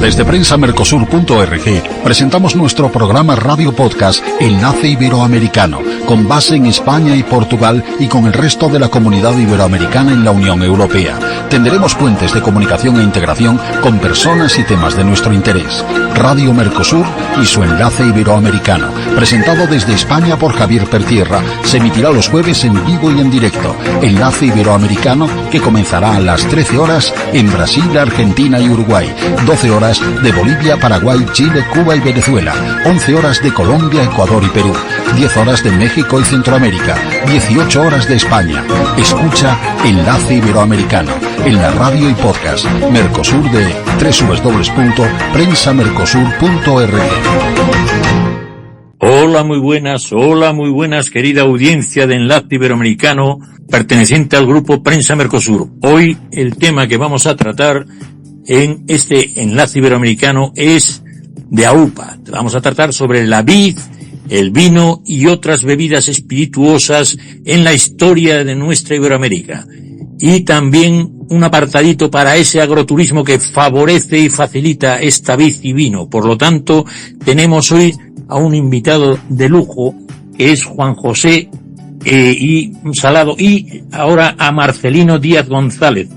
Desde prensamercosur.org presentamos nuestro programa Radio Podcast Enlace Iberoamericano, con base en España y Portugal y con el resto de la comunidad iberoamericana en la Unión Europea. Tenderemos puentes de comunicación e integración con personas y temas de nuestro interés. Radio Mercosur y su Enlace Iberoamericano, presentado desde España por Javier Pertierra, se emitirá los jueves en vivo y en directo. Enlace Iberoamericano, que comenzará a las 13 horas en Brasil, Argentina y Uruguay, 12 horas de Bolivia, Paraguay, Chile, Cuba y Venezuela, 11 horas de Colombia, Ecuador y Perú, 10 horas de México y Centroamérica, 18 horas de España. Escucha Enlace Iberoamericano en la radio y podcast Mercosur de www.prensamercosur.org. Hola, muy buenas, querida audiencia de Enlace Iberoamericano, perteneciente al grupo Prensa Mercosur. Hoy el tema que vamos a tratar en este Enlace Iberoamericano es de AUPA. Vamos a tratar sobre la vid, el vino y otras bebidas espirituosas en la historia de nuestra Iberoamérica. Y también un apartadito para ese agroturismo que favorece y facilita esta vid y vino. Por lo tanto, tenemos hoy a un invitado de lujo, que es Juan José Salado, y ahora a Marcelino Díaz González,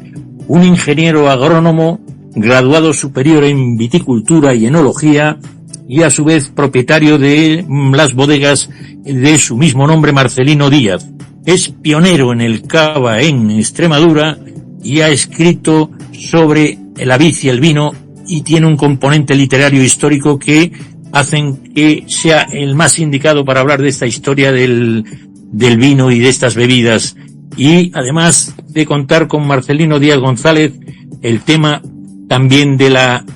un ingeniero agrónomo, graduado superior en viticultura y enología, y a su vez propietario de las bodegas de su mismo nombre, Marcelino Díaz. Es pionero en el cava en Extremadura y ha escrito sobre la vid y el vino, y tiene un componente literario histórico que hacen que sea el más indicado para hablar de esta historia del vino y de estas bebidas. Y además de contar con Marcelino Díaz González, el tema también de la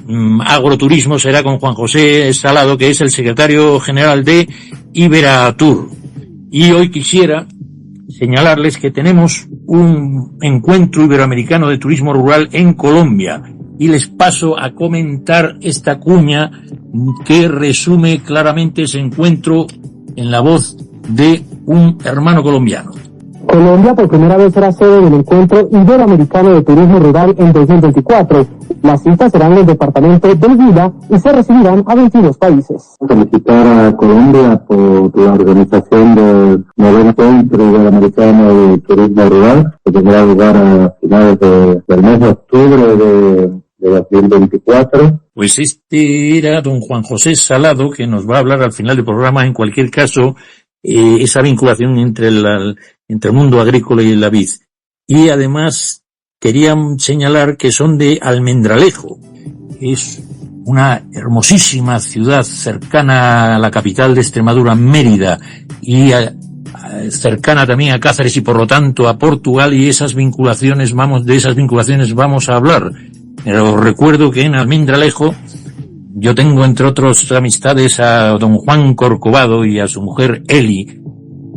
agroturismo será con Juan José Salado, que es el secretario general de Iberatur. Y hoy quisiera señalarles que tenemos un encuentro iberoamericano de turismo rural en Colombia, y les paso a comentar esta cuña que resume claramente ese encuentro en la voz de un hermano colombiano. Colombia por primera vez será sede del Encuentro Iberoamericano de Turismo Rural en 2024. Las citas serán en el departamento del Huila y se recibirán a 22 países. Felicitar a Colombia por la organización del noveno Encuentro Iberoamericano de Turismo Rural, que tendrá lugar a finales del mes de octubre de 2024. Pues este era don Juan José Salado, que nos va a hablar al final del programa. En cualquier caso, esa vinculación entre el mundo agrícola y la vid. Y además quería señalar que son de Almendralejo. Es una hermosísima ciudad cercana a la capital de Extremadura, Mérida, y cercana también a Cáceres y por lo tanto a Portugal, y de esas vinculaciones vamos a hablar. Pero recuerdo que en Almendralejo yo tengo, entre otros amistades, a don Juan Corcovado y a su mujer Eli,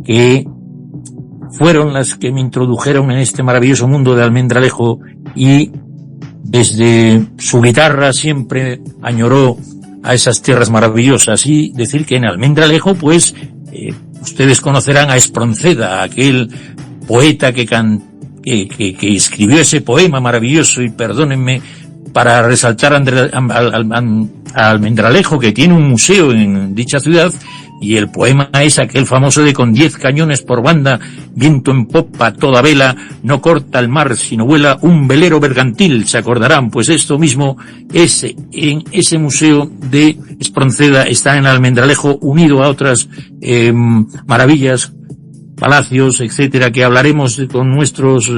que fueron las que me introdujeron en este maravilloso mundo de Almendralejo, y desde su guitarra siempre añoró a esas tierras maravillosas. Y decir que en Almendralejo, pues, ustedes conocerán a Espronceda, aquel poeta que escribió ese poema maravilloso, y perdónenme, para resaltar a Almendralejo, que tiene un museo en dicha ciudad, y el poema es aquel famoso de: con 10 cañones por banda, viento en popa, toda vela, no corta el mar, sino vuela un velero bergantil. Se acordarán, pues esto mismo en ese museo de Espronceda está en Almendralejo, unido a otras maravillas, palacios, etcétera, que hablaremos con nuestros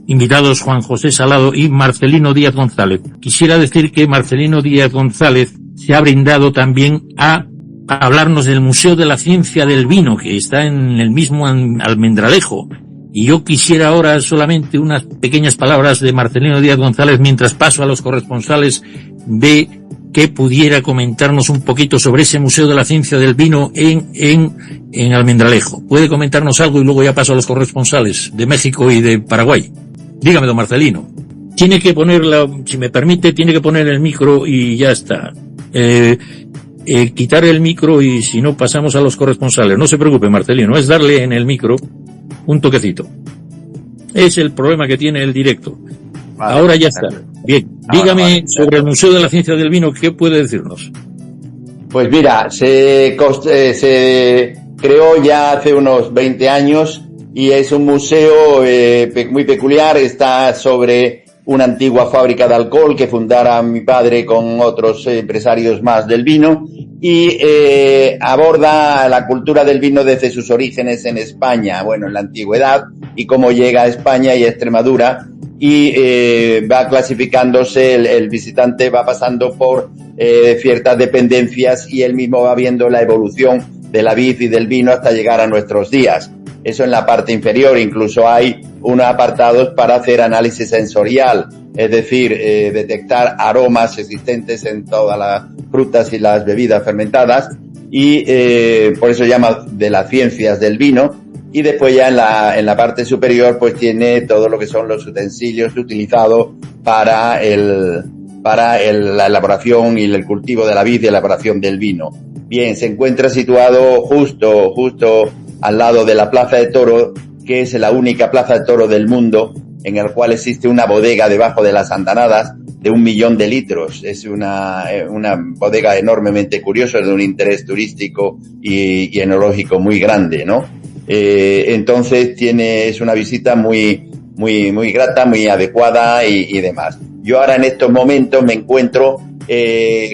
invitados Juan José Salado y Marcelino Díaz González. Quisiera decir que Marcelino Díaz González se ha brindado también a hablarnos del Museo de la Ciencia del Vino, que está en el mismo Almendralejo. Y yo quisiera ahora solamente unas pequeñas palabras de Marcelino Díaz González mientras paso a los corresponsales, de que pudiera comentarnos un poquito sobre ese Museo de la Ciencia del Vino en Almendralejo. ¿Puede comentarnos algo? Y luego ya paso a los corresponsales de México y de Paraguay. Dígame, don Marcelino. Tiene que si me permite, tiene que poner el micro y ya está. Quitar el micro, y si no pasamos a los corresponsales. No se preocupe, Marcelino, es darle en el micro un toquecito. Es el problema que tiene el directo. Vale, ahora ya está. Bien, dígame sobre el Museo de la Ciencia del Vino, ¿qué puede decirnos? Pues mira, se creó ya hace unos 20 años y es un museo muy peculiar. Está sobre una antigua fábrica de alcohol que fundara mi padre con otros empresarios más del vino y aborda la cultura del vino desde sus orígenes en España, bueno, en la antigüedad, y cómo llega a España y a Extremadura, y va clasificándose, el visitante va pasando por ciertas dependencias y él mismo va viendo la evolución de la vid y del vino hasta llegar a nuestros días. Eso en la parte inferior. Incluso hay unos apartados para hacer análisis sensorial, es decir, detectar aromas existentes en todas las frutas y las bebidas fermentadas, y por eso se llama de las ciencias del vino. Y después ya en la parte superior pues tiene todo lo que son los utensilios utilizados para la elaboración y el cultivo de la vid y elaboración del vino. Bien, se encuentra situado justo al lado de la Plaza de Toro, que es la única plaza de toro del mundo en el cual existe una bodega debajo de las andanadas de 1 millón de litros. Es una bodega enormemente curiosa, de un interés turístico y enológico muy grande, ¿no? Entonces es una visita muy grata, muy adecuada y demás. Yo ahora en estos momentos me encuentro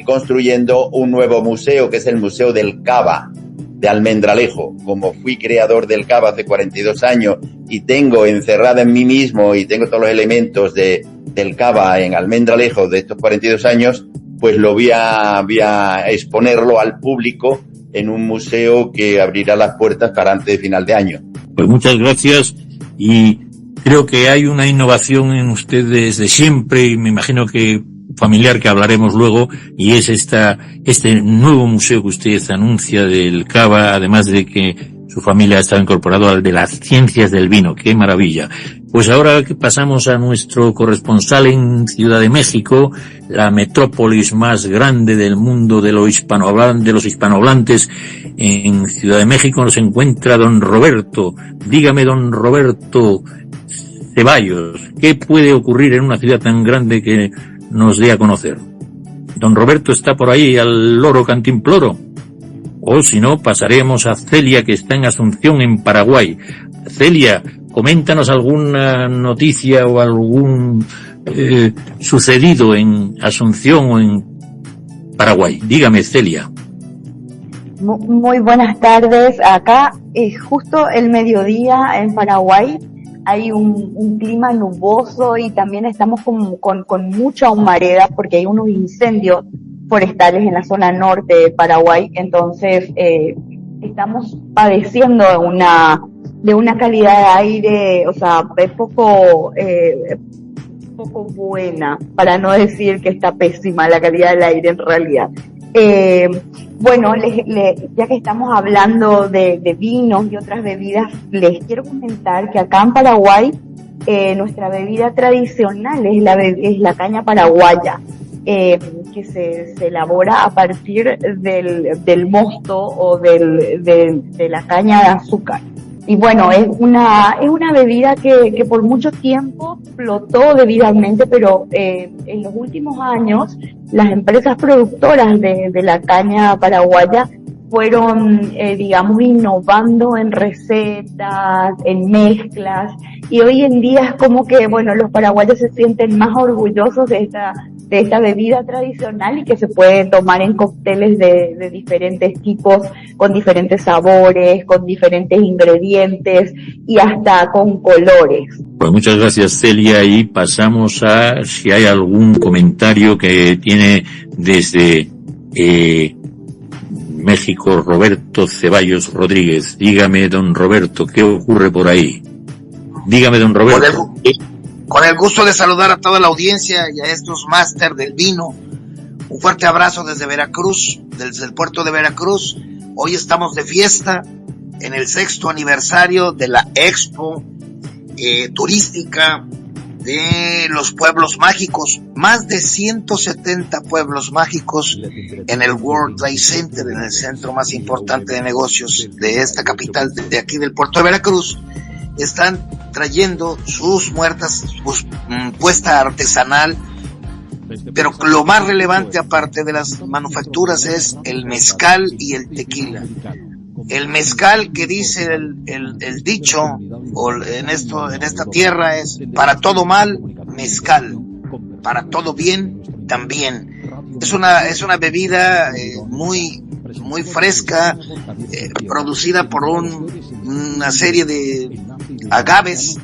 construyendo un nuevo museo, que es el Museo del Cava de Almendralejo. Como fui creador del cava hace 42 años y tengo encerrada en mí mismo y tengo todos los elementos del cava en Almendralejo de estos 42 años, pues lo voy a exponerlo al público en un museo que abrirá las puertas para antes de final de año. Pues muchas gracias, y creo que hay una innovación en ustedes de siempre, y me imagino que familiar, que hablaremos luego, y es este nuevo museo que usted anuncia del cava, además de que su familia ha estado incorporado al de las ciencias del vino. ¡Qué maravilla! Pues ahora que pasamos a nuestro corresponsal en Ciudad de México, la metrópolis más grande del mundo de los hispanohablantes. En Ciudad de México nos encuentra don Roberto. Dígame, don Roberto Ceballos, ¿qué puede ocurrir en una ciudad tan grande que nos dé a conocer? Don Roberto está por ahí al loro cantimploro. O si no, pasaremos a Celia, que está en Asunción, en Paraguay. Celia, coméntanos alguna noticia o algún sucedido en Asunción o en Paraguay. Dígame, Celia. Muy buenas tardes. Acá es justo el mediodía en Paraguay. Hay un clima nuboso y también estamos con mucha humareda porque hay unos incendios forestales en la zona norte de Paraguay. Entonces estamos padeciendo de una calidad de aire, o sea, poco buena, para no decir que está pésima la calidad del aire en realidad. Bueno, ya que estamos hablando de vinos y otras bebidas, les quiero comentar que acá en Paraguay nuestra bebida tradicional es la caña paraguaya, que se elabora a partir del mosto o de la caña de azúcar. Y bueno, es una bebida que por mucho tiempo flotó debidamente, pero en los últimos años las empresas productoras de la caña paraguaya fueron, digamos, innovando en recetas, en mezclas, y hoy en día es como que, bueno, los paraguayos se sienten más orgullosos de esta bebida tradicional y que se puede tomar en cócteles de diferentes tipos, con diferentes sabores, con diferentes ingredientes y hasta con colores. Pues muchas gracias, Celia, y pasamos a si hay algún comentario que tiene desde México Roberto Ceballos Rodríguez. Dígame, don Roberto, ¿qué ocurre por ahí? Dígame, don Roberto. Con el gusto de saludar a toda la audiencia y a estos máster del vino. Un fuerte abrazo desde Veracruz, desde el puerto de Veracruz. Hoy estamos de fiesta en el 6º aniversario de la Expo turística de los pueblos mágicos. Más de 170 pueblos mágicos en el World Trade Center, en el centro más importante de negocios de esta capital, de aquí del puerto de Veracruz. Están trayendo sus muertas, puesta artesanal pero lo más relevante aparte de las manufacturas es el mezcal y el tequila. El mezcal, que dice el dicho o en esta tierra, es para todo mal, mezcal, para todo bien, también. Es una bebida muy fresca, producida por una serie de agaves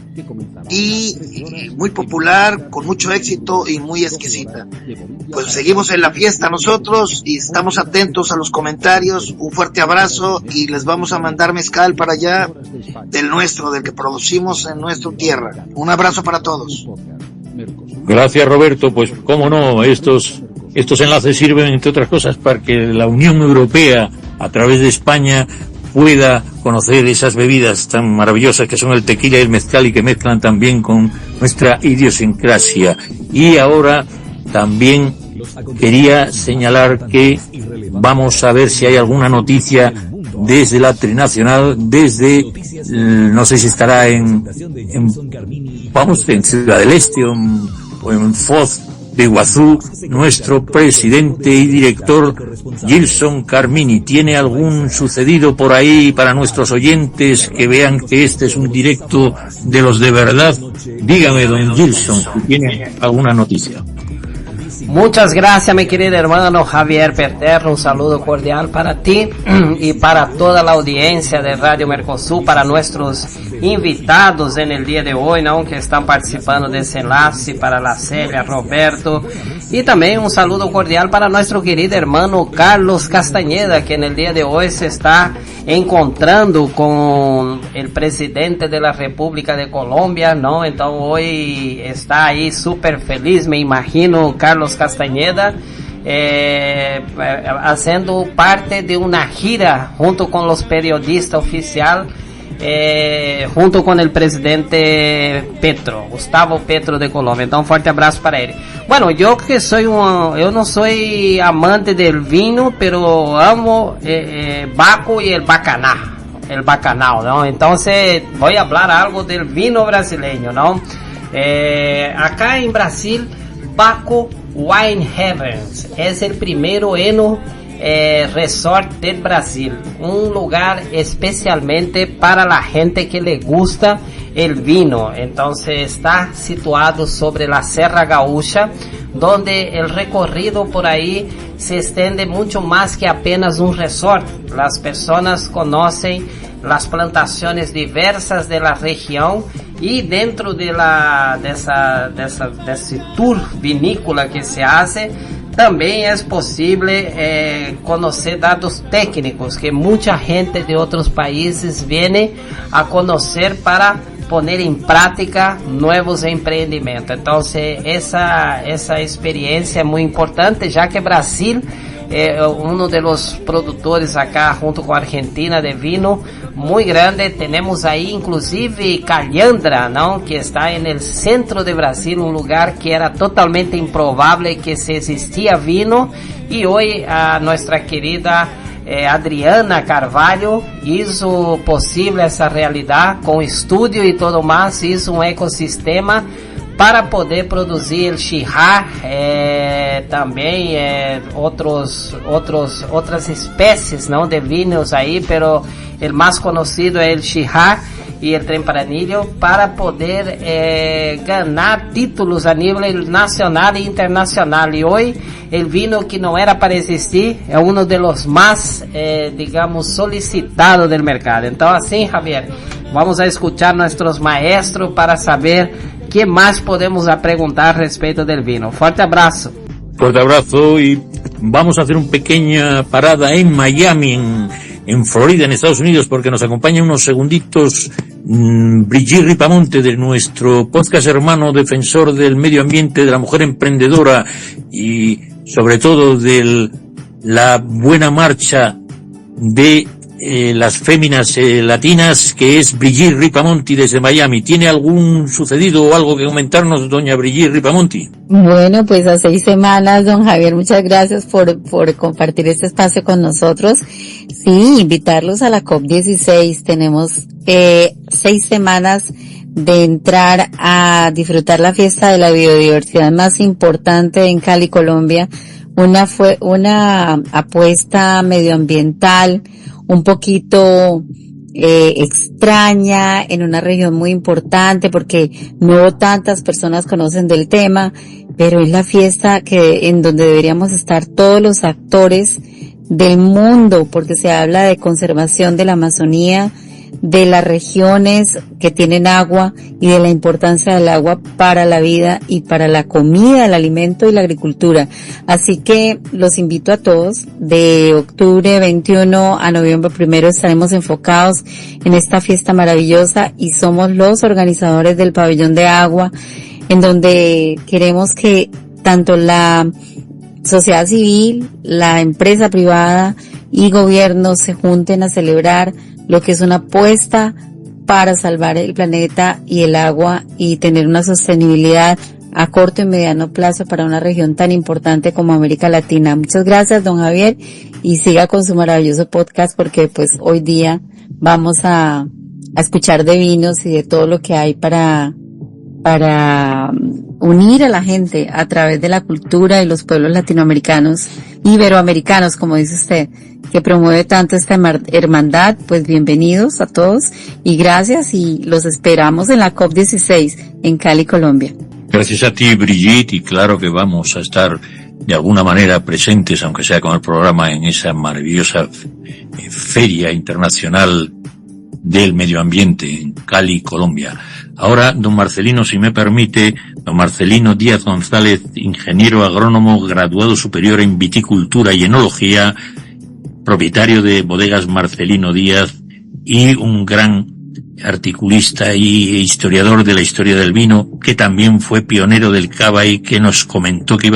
y muy popular, con mucho éxito y muy exquisita. Pues seguimos en la fiesta nosotros y estamos atentos a los comentarios. Un fuerte abrazo y les vamos a mandar mezcal para allá del que producimos en nuestra tierra. Un abrazo para todos. Gracias, Roberto. Pues cómo no, estos enlaces sirven, entre otras cosas, para que la Unión Europea, a través de España, pueda conocer esas bebidas tan maravillosas que son el tequila y el mezcal, y que mezclan también con nuestra idiosincrasia. Y ahora también quería señalar que vamos a ver si hay alguna noticia desde la Trinacional, no sé si estará en Ciudad del Este o en Foz de Iguazú, nuestro presidente y director Gilson Carmini. ¿Tiene algún sucedido por ahí para nuestros oyentes que vean que este es un directo de los de verdad? Dígame, don Gilson, si tiene alguna noticia. Muchas gracias, mi querido hermano Javier Peterno. Un saludo cordial para ti y para toda la audiencia de Radio Mercosur, para nuestros invitados en el día de hoy, ¿no?, que están participando de ese enlace, para la Celia, Roberto, y también un saludo cordial para nuestro querido hermano Carlos Castañeda, que en el día de hoy se está encontrando con el presidente de la República de Colombia, ¿no? Entonces hoy está ahí súper feliz, me imagino, Carlos Castañeda, haciendo parte de una gira junto con los periodistas oficiales, junto con el presidente Gustavo Petro de Colombia. Entonces un fuerte abrazo para él. Bueno, yo no soy amante del vino, pero amo Baco y el bacanao, ¿no? Entonces voy a hablar algo del vino brasileño, ¿no? Acá en Brasil, Baco Wine Heavens es el primero resort del Brasil, un lugar especialmente para la gente que le gusta el vino. Entonces está situado sobre la Serra Gaúcha, donde el recorrido por ahí se extiende mucho más que apenas un resort. Las personas conocen las plantaciones diversas de la región, y dentro de ese tour vinícola que se hace, también es posible conocer datos técnicos que mucha gente de otros países viene a conocer para poner en práctica nuevos emprendimientos. Entonces esa experiencia es muy importante, ya que Brasil uno de los productores acá junto con Argentina de vino muy grande. Tenemos ahí inclusive Calhandra, ¿no?, que está en el centro de Brasil, un lugar que era totalmente improbable que se existía vino, y hoy a nuestra querida Adriana Carvalho hizo posible esa realidad con estudio y todo más, hizo un ecosistema para poder producir el Shiraz, también otras especies, ¿no?, de vinos ahí, pero el más conocido es el Shiraz y el Tempranillo, para poder ganar títulos a nivel nacional e internacional. Y hoy el vino que no era para existir es uno de los más, solicitados del mercado. Entonces, así, Javier, vamos a escuchar a nuestros maestros para saber ¿qué más podemos preguntar respecto del vino? Fuerte abrazo. Fuerte abrazo, y vamos a hacer una pequeña parada en Miami, en Florida, en Estados Unidos, porque nos acompaña unos segunditos Brigitte Ripamonte, de nuestro podcast hermano, defensor del medio ambiente, de la mujer emprendedora y sobre todo de la buena marcha de las féminas latinas, que es Brigitte Ripamonti desde Miami. ¿Tiene algún sucedido o algo que comentarnos, doña Brigitte Ripamonti? Bueno, pues a 6 semanas, don Javier, muchas gracias por compartir este espacio con nosotros. Sí, invitarlos a la COP16. Tenemos 6 semanas de entrar a disfrutar la fiesta de la biodiversidad más importante en Cali, Colombia. Fue una apuesta medioambiental un poquito extraña en una región muy importante porque no tantas personas conocen del tema, pero es la fiesta en donde deberíamos estar todos los actores del mundo, porque se habla de conservación de la Amazonía, de las regiones que tienen agua y de la importancia del agua para la vida y para la comida, el alimento y la agricultura. Así que los invito a todos. De octubre 21 a noviembre 1 estaremos enfocados en esta fiesta maravillosa y somos los organizadores del pabellón de agua, en donde queremos que tanto la sociedad civil, la empresa privada y gobierno se junten a celebrar lo que es una apuesta para salvar el planeta y el agua y tener una sostenibilidad a corto y mediano plazo para una región tan importante como América Latina. Muchas gracias, don Javier, y siga con su maravilloso podcast porque pues hoy día vamos a escuchar de vinos y de todo lo que hay para unir a la gente a través de la cultura y los pueblos latinoamericanos, iberoamericanos, como dice usted, que promueve tanto esta hermandad. Pues bienvenidos a todos y gracias, y los esperamos en la COP16 en Cali, Colombia. Gracias a ti, Brigitte, y claro que vamos a estar de alguna manera presentes, aunque sea con el programa, en esa maravillosa feria internacional del medio ambiente en Cali, Colombia. Ahora, don Marcelino, si me permite, don Marcelino Díaz González, ingeniero agrónomo, graduado superior en viticultura y enología, propietario de Bodegas Marcelino Díaz y un gran articulista y historiador de la historia del vino, que también fue pionero del cava y que nos comentó que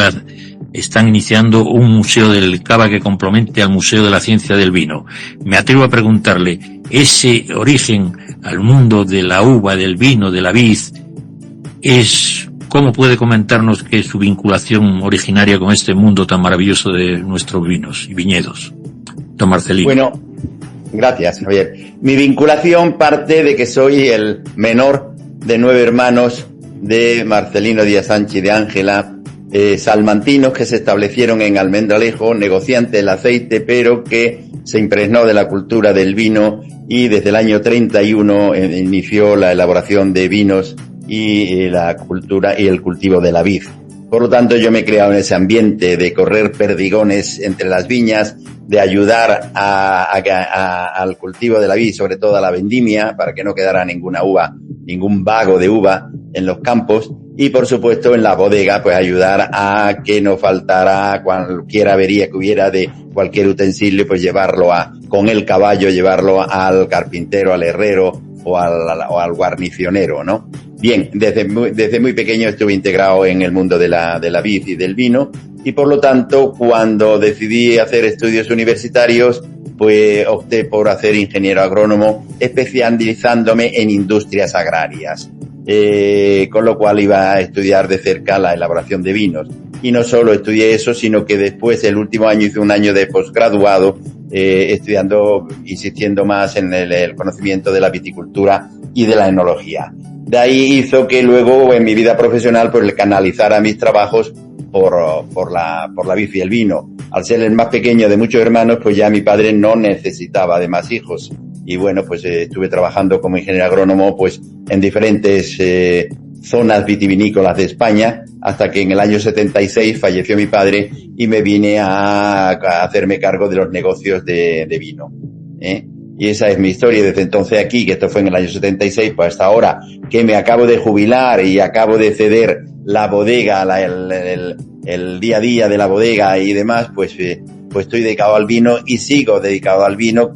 están iniciando un museo del cava que complemente al Museo de la Ciencia del Vino. Me atrevo a preguntarle, ese origen al mundo de la uva, del vino, de la vid, ¿cómo puede comentarnos que es su vinculación originaria con este mundo tan maravilloso de nuestros vinos y viñedos? Don Marcelino. Bueno, gracias, Javier. Mi vinculación parte de que soy el menor de 9 hermanos de Marcelino Díaz Sánchez y de Ángela, salmantinos que se establecieron en Almendralejo, negociante del aceite, pero que se impregnó de la cultura del vino y desde el año 31 inició la elaboración de vinos y la cultura y el cultivo de la vid. Por lo tanto, yo me he criado en ese ambiente de correr perdigones entre las viñas, de ayudar al cultivo de la vid, sobre todo a la vendimia, para que no quedara ningún vago de uva en los campos. Y por supuesto en la bodega, pues ayudar a que no faltara cualquier avería que hubiera de cualquier utensilio, pues con el caballo, llevarlo al carpintero, al herrero o al guarnicionero, ¿no? Bien, desde muy pequeño estuve integrado en el mundo de la vid y del vino, y por lo tanto, cuando decidí hacer estudios universitarios, pues opté por hacer ingeniero agrónomo, especializándome en industrias agrarias. Con lo cual iba a estudiar de cerca la elaboración de vinos. Y no solo estudié eso, sino que después, el último año, hice un año de posgraduado, insistiendo más en el conocimiento de la viticultura y de la enología. De ahí hizo que luego, en mi vida profesional, pues canalizara mis trabajos por la vid y el vino. Al ser el más pequeño de muchos hermanos, pues ya mi padre no necesitaba de más hijos. Y bueno, pues estuve trabajando como ingeniero agrónomo pues en diferentes zonas vitivinícolas de España, hasta que en el año 76 falleció mi padre y me vine a hacerme cargo de los negocios de vino. Y esa es mi historia desde entonces aquí, que esto fue en el año 76, pues hasta ahora que me acabo de jubilar y acabo de ceder la bodega, el día a día de la bodega y demás, pues estoy dedicado al vino y sigo dedicado al vino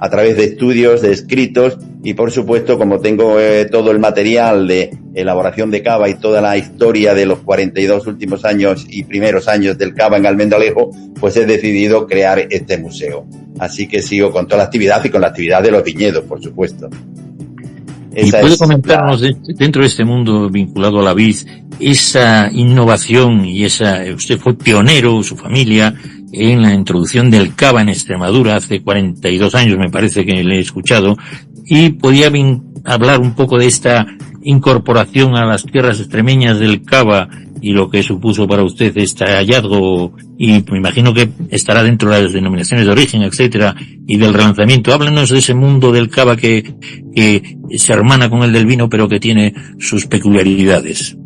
a través de estudios, de escritos y por supuesto, como tengo todo el material de elaboración de cava y toda la historia de los 42 últimos años y primeros años del cava en Almendralejo, pues he decidido crear este museo. Así que sigo con toda la actividad y con la actividad de los viñedos, por supuesto. ¿Y puede comentarnos dentro de este mundo vinculado a la vid, esa innovación y usted fue pionero, su familia, en la introducción del cava en Extremadura hace 42 años, me parece que le he escuchado, y podía hablar un poco de esta incorporación a las tierras extremeñas del Cava y lo que supuso para usted este hallazgo, y me imagino que estará dentro de las denominaciones de origen, etcétera, y del relanzamiento. Háblanos de ese mundo del Cava que se hermana con el del vino, pero que tiene sus peculiaridades.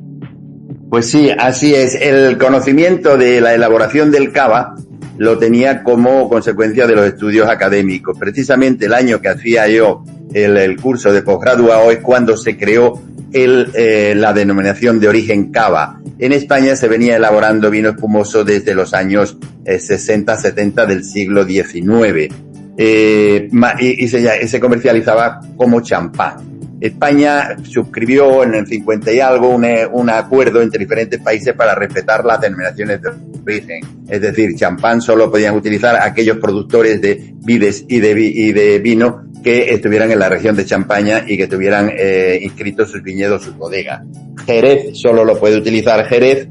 Pues sí, así es. El conocimiento de la elaboración del Cava lo tenía como consecuencia de los estudios académicos. Precisamente el año que hacía yo el curso de posgraduado es cuando se creó la denominación de origen Cava. En España se venía elaborando vino espumoso desde los años 60-70 del siglo XIX y se comercializaba como champán. España suscribió en el 50 y algo un acuerdo entre diferentes países para respetar las denominaciones de origen. Es decir, champán solo podían utilizar aquellos productores de vides y de vino que estuvieran en la región de Champaña y que tuvieran inscritos sus viñedos, sus bodegas. Jerez solo lo puede utilizar Jerez,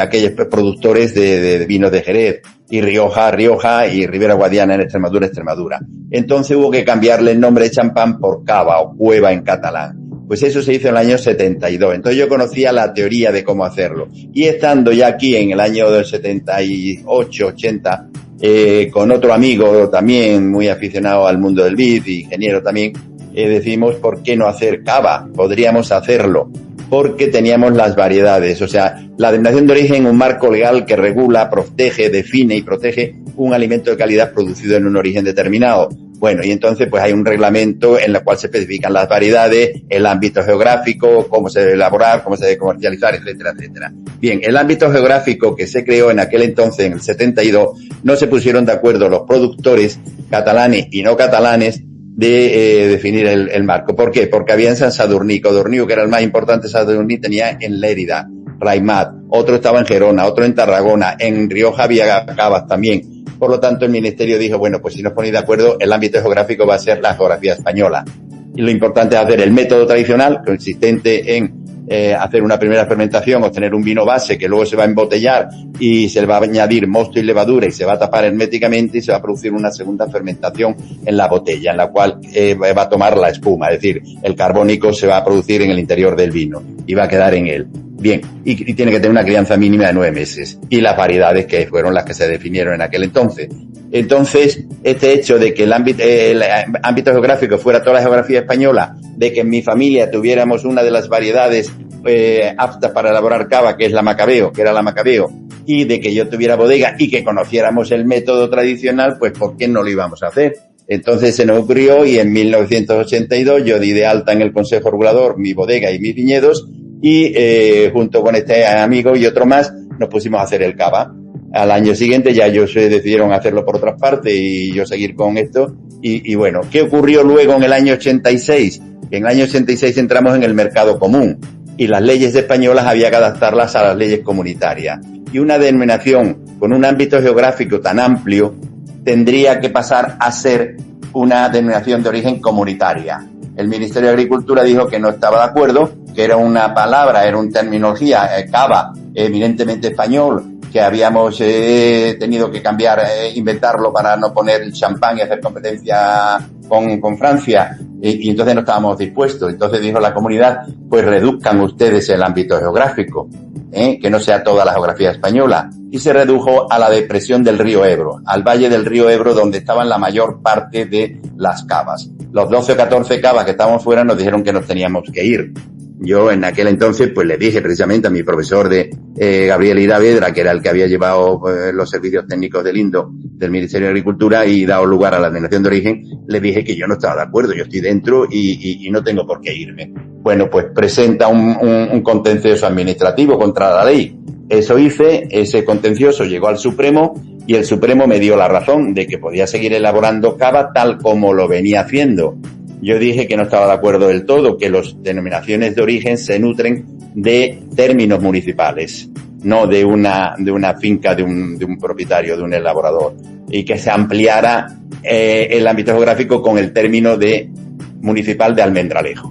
aquellos productores de vinos de Jerez, y Rioja y Ribera Guadiana en Extremadura. Entonces hubo que cambiarle el nombre de champán por cava o cueva en catalán. Pues eso se hizo en el año 72. Entonces yo conocía la teoría de cómo hacerlo. Y estando ya aquí en el año del 78, 80, con otro amigo también muy aficionado al mundo del vid, ingeniero también, decimos, ¿por qué no hacer cava? Podríamos hacerlo, porque teníamos las variedades. O sea, la denominación de origen, un marco legal que regula, protege, define y protege un alimento de calidad producido en un origen determinado. Bueno, y entonces pues hay un reglamento en el cual se especifican las variedades, el ámbito geográfico, cómo se debe elaborar, cómo se debe comercializar, etcétera, etcétera. Bien, el ámbito geográfico que se creó en aquel entonces, en el 72, no se pusieron de acuerdo los productores catalanes y no catalanes de definir el marco. ¿Por qué? Porque había en San Sadurní, Codorníu, que era el más importante, Sadurní tenía en Lérida, Raimat, otro estaba en Gerona, otro en Tarragona, en Rioja había cavas también. Por lo tanto, el Ministerio dijo, bueno, pues si nos ponéis de acuerdo, el ámbito geográfico va a ser la geografía española. Y lo importante es hacer el método tradicional, consistente en hacer una primera fermentación, obtener un vino base que luego se va a embotellar y se le va a añadir mosto y levadura y se va a tapar herméticamente y se va a producir una segunda fermentación en la botella, en la cual va a tomar la espuma, es decir, el carbónico se va a producir en el interior del vino y va a quedar en él. Bien, y tiene que tener una crianza mínima de 9 meses. Y las variedades que fueron las que se definieron en aquel entonces. Entonces, este hecho de que el ámbito geográfico fuera toda la geografía española, de que en mi familia tuviéramos una de las variedades aptas para elaborar cava, que es la Macabeo, que era la Macabeo, y de que yo tuviera bodega y que conociéramos el método tradicional, pues ¿por qué no lo íbamos a hacer? Entonces se nos ocurrió y en 1982 yo di de alta en el Consejo Regulador mi bodega y mis viñedos y junto con este amigo y otro más nos pusimos a hacer el cava. Al año siguiente ya ellos decidieron hacerlo por otras partes y yo seguir con esto y bueno, ¿qué ocurrió luego en el año 86? En el año 86 entramos en el mercado común y las leyes españolas había que adaptarlas a las leyes comunitarias y una denominación con un ámbito geográfico tan amplio tendría que pasar a ser una denominación de origen comunitaria. El Ministerio de Agricultura dijo que no estaba de acuerdo, que era una palabra, era una terminología, cava, eminentemente español, que habíamos tenido que cambiar, inventarlo para no poner el champán y hacer competencia con Francia, y entonces no estábamos dispuestos. Entonces dijo la comunidad, pues reduzcan ustedes el ámbito geográfico, que no sea toda la geografía española, y se redujo a la depresión del río Ebro, al valle del río Ebro, donde estaban la mayor parte de las cavas. Los 12 o 14 cavas que estábamos fuera nos dijeron que nos teníamos que ir. Yo en aquel entonces pues le dije precisamente a mi profesor de Gabriel Iravedra, que era el que había llevado los servicios técnicos del INDO, del Ministerio de Agricultura, y dado lugar a la denominación de origen, le dije que yo no estaba de acuerdo, yo estoy dentro y no tengo por qué irme. Bueno, pues presenta un contencioso administrativo contra la ley. Eso hice, ese contencioso llegó al Supremo y el Supremo me dio la razón de que podía seguir elaborando cava tal como lo venía haciendo. Yo dije que no estaba de acuerdo del todo, que las denominaciones de origen se nutren de términos municipales, no de una finca de un propietario, de un elaborador, y que se ampliara el ámbito geográfico con el término de municipal de Almendralejo,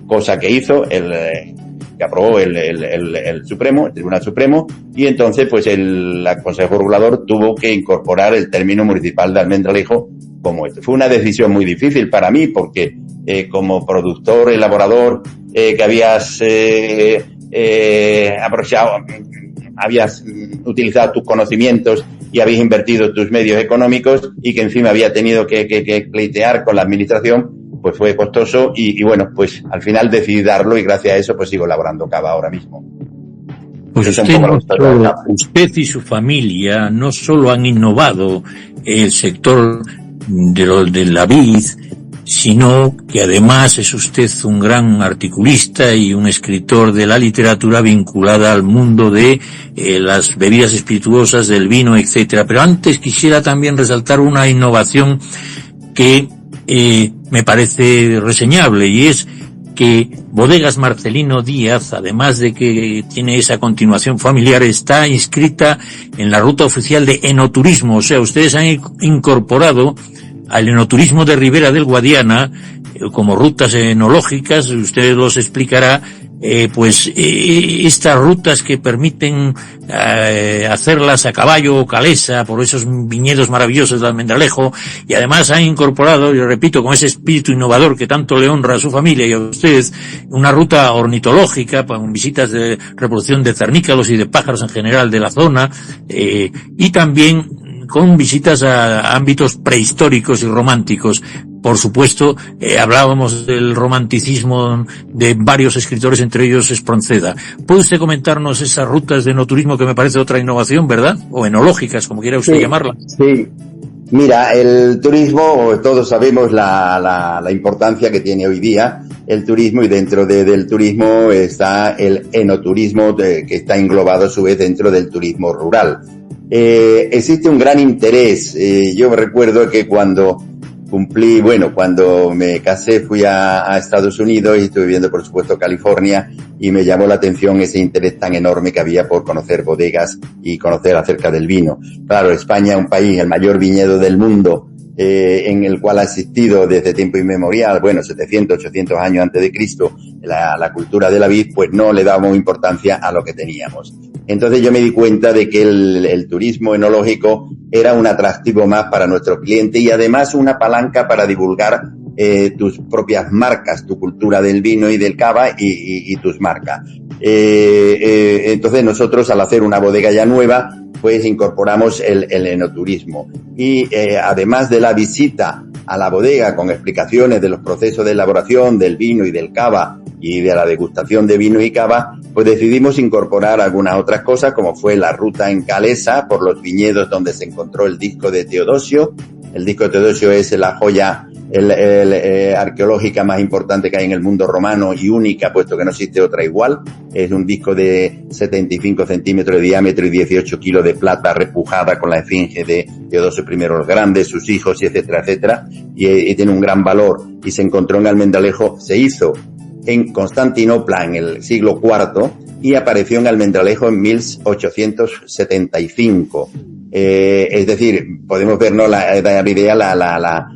cosa que hizo que aprobó el Supremo, el Tribunal Supremo, y entonces pues el Consejo Regulador tuvo que incorporar el término municipal de Almendralejo como este. Fue una decisión muy difícil para mí porque como productor, elaborador, que habías habías utilizado tus conocimientos y habías invertido tus medios económicos y que encima había tenido que pleitear con la administración, pues fue costoso y bueno, pues al final decidí darlo y gracias a eso pues sigo elaborando cava ahora mismo. Pues usted y su familia no solo han innovado el sector de la vid, sino que además es usted un gran articulista y un escritor de la literatura vinculada al mundo de las bebidas espirituosas, del vino, etcétera. Pero antes quisiera también resaltar una innovación que me parece reseñable, y es que Bodegas Marcelino Díaz, además de que tiene esa continuación familiar, está inscrita en la ruta oficial de enoturismo. O sea, ustedes han incorporado al enoturismo de Ribera del Guadiana como rutas enológicas. Usted los explicará, estas rutas que permiten hacerlas a caballo o calesa por esos viñedos maravillosos de Almendralejo, y además han incorporado, y repito, con ese espíritu innovador que tanto le honra a su familia y a usted, una ruta ornitológica con visitas de reproducción de cernícalos y de pájaros en general de la zona, y también con visitas a ámbitos prehistóricos y románticos. Por supuesto, hablábamos del romanticismo de varios escritores, entre ellos Espronceda. ¿Puede usted comentarnos esas rutas de enoturismo, que me parece otra innovación, verdad? O enológicas, como quiera usted llamarlas. Sí. Mira, el turismo, todos sabemos la importancia que tiene hoy día el turismo, y dentro del turismo está el enoturismo, que está englobado a su vez dentro del turismo rural. Existe un gran interés. Yo recuerdo que cuando me casé fui a Estados Unidos y estuve viviendo, por supuesto, California, y me llamó la atención ese interés tan enorme que había por conocer bodegas y conocer acerca del vino. Claro, España, un país, el mayor viñedo del mundo, en el cual ha existido desde tiempo inmemorial, 700, 800 años antes de Cristo, la cultura de la vid, pues no le dábamos importancia a lo que teníamos. Entonces yo me di cuenta de que el turismo enológico era un atractivo más para nuestros clientes y además una palanca para divulgar tus propias marcas, tu cultura del vino y del cava y tus marcas. Entonces nosotros, al hacer una bodega ya nueva, pues incorporamos el enoturismo. Y además de la visita a la bodega con explicaciones de los procesos de elaboración del vino y del cava y de la degustación de vino y cava, pues decidimos incorporar algunas otras cosas, como fue la ruta en Calesa por los viñedos donde se encontró el disco de Teodosio. El disco de Teodosio es la joya arqueológica más importante que hay en el mundo romano y única, puesto que no existe otra igual. Es un disco de 75 centímetros de diámetro y 18 kilos de plata repujada con la esfinge de Teodosio I el Grande, sus hijos, y etcétera, etcétera, y tiene un gran valor, y se encontró en Almendralejo. Se hizo en Constantinopla en el siglo IV y apareció en Almendralejo en 1875. Es decir, podemos ver, ¿no?, la idea, la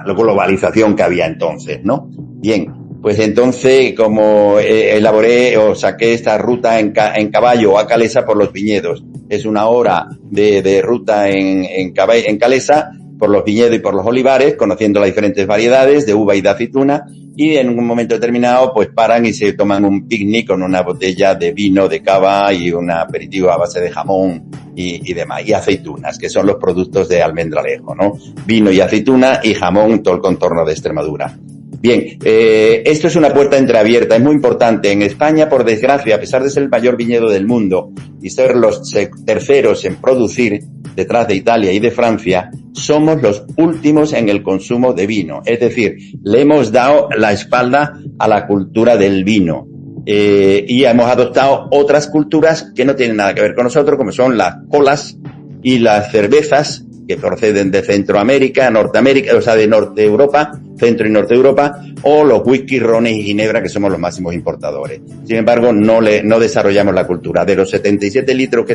globalización que había entonces, ¿no? Bien, pues entonces, como elaboré o saqué esta ruta en caballo a Calesa por los viñedos, es una hora de ruta en Calesa por los viñedos y por los olivares, conociendo las diferentes variedades de uva y de aceituna, y en un momento determinado pues paran y se toman un picnic con una botella de vino, de cava y un aperitivo a base de jamón y demás, y aceitunas, que son los productos de Almendralejo, ¿no? Vino y aceituna y jamón, todo el contorno de Extremadura. Bien, esto es una puerta entreabierta, es muy importante. En España, por desgracia, a pesar de ser el mayor viñedo del mundo y ser los terceros en producir, detrás de Italia y de Francia, somos los últimos en el consumo de vino. Es decir, le hemos dado la espalda a la cultura del vino. Y hemos adoptado otras culturas que no tienen nada que ver con nosotros, como son las colas y las cervezas, que proceden de Centroamérica, Norteamérica, o sea, de Norte Europa, Centro y Norte Europa, o los whisky, rones y ginebra, que somos los máximos importadores. Sin embargo, no desarrollamos la cultura. De los 77 litros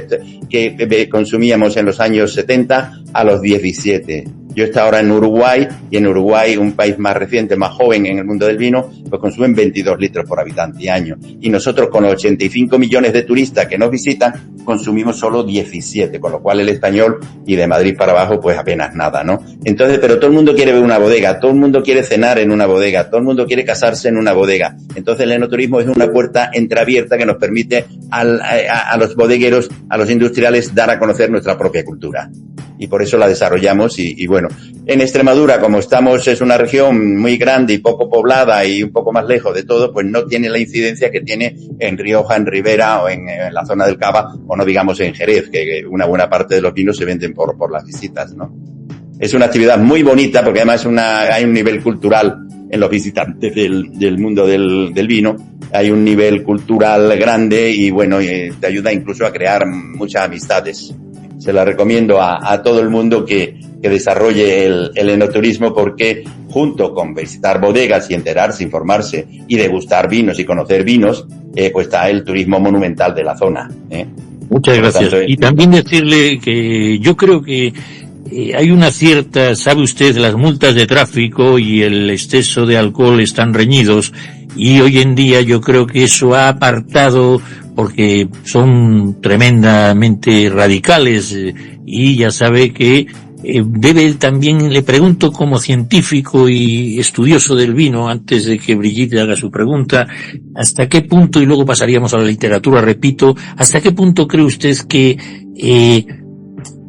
que consumíamos en los años 70 a los 17. Yo estoy ahora en Uruguay, y en Uruguay, un país más reciente, más joven en el mundo del vino, pues consumen 22 litros por habitante y año. Y nosotros, con los 85 millones de turistas que nos visitan, consumimos solo 17, con lo cual el español, y de Madrid para abajo, pues apenas nada, ¿no? Entonces, pero todo el mundo quiere ver una bodega, todo el mundo quiere cenar en una bodega, todo el mundo quiere casarse en una bodega. Entonces el enoturismo es una puerta entreabierta que nos permite a los bodegueros, a los industriales, dar a conocer nuestra propia cultura. Y por eso la desarrollamos y bueno, en Extremadura, como estamos, es una región muy grande y poco poblada y un poco más lejos de todo, pues no tiene la incidencia que tiene en Rioja, en Ribera o en la zona del Cava, o no digamos en Jerez, que una buena parte de los vinos se venden por las visitas, ¿no? Es una actividad muy bonita porque además hay un nivel cultural en los visitantes del mundo del vino. Hay un nivel cultural grande y bueno, te ayuda incluso a crear muchas amistades. Se la recomiendo a todo el mundo que desarrolle el enoturismo, porque junto con visitar bodegas y enterarse, informarse y degustar vinos y conocer vinos, pues está el turismo monumental de la zona. Muchas gracias. Y también decirle que yo creo que hay una cierta, sabe usted, las multas de tráfico y el exceso de alcohol están reñidos, y hoy en día yo creo que eso ha apartado, porque son tremendamente radicales, y ya sabe que debe también, le pregunto como científico y estudioso del vino, antes de que Brigitte haga su pregunta, ¿hasta qué punto, y luego pasaríamos a la literatura, repito, hasta qué punto cree usted que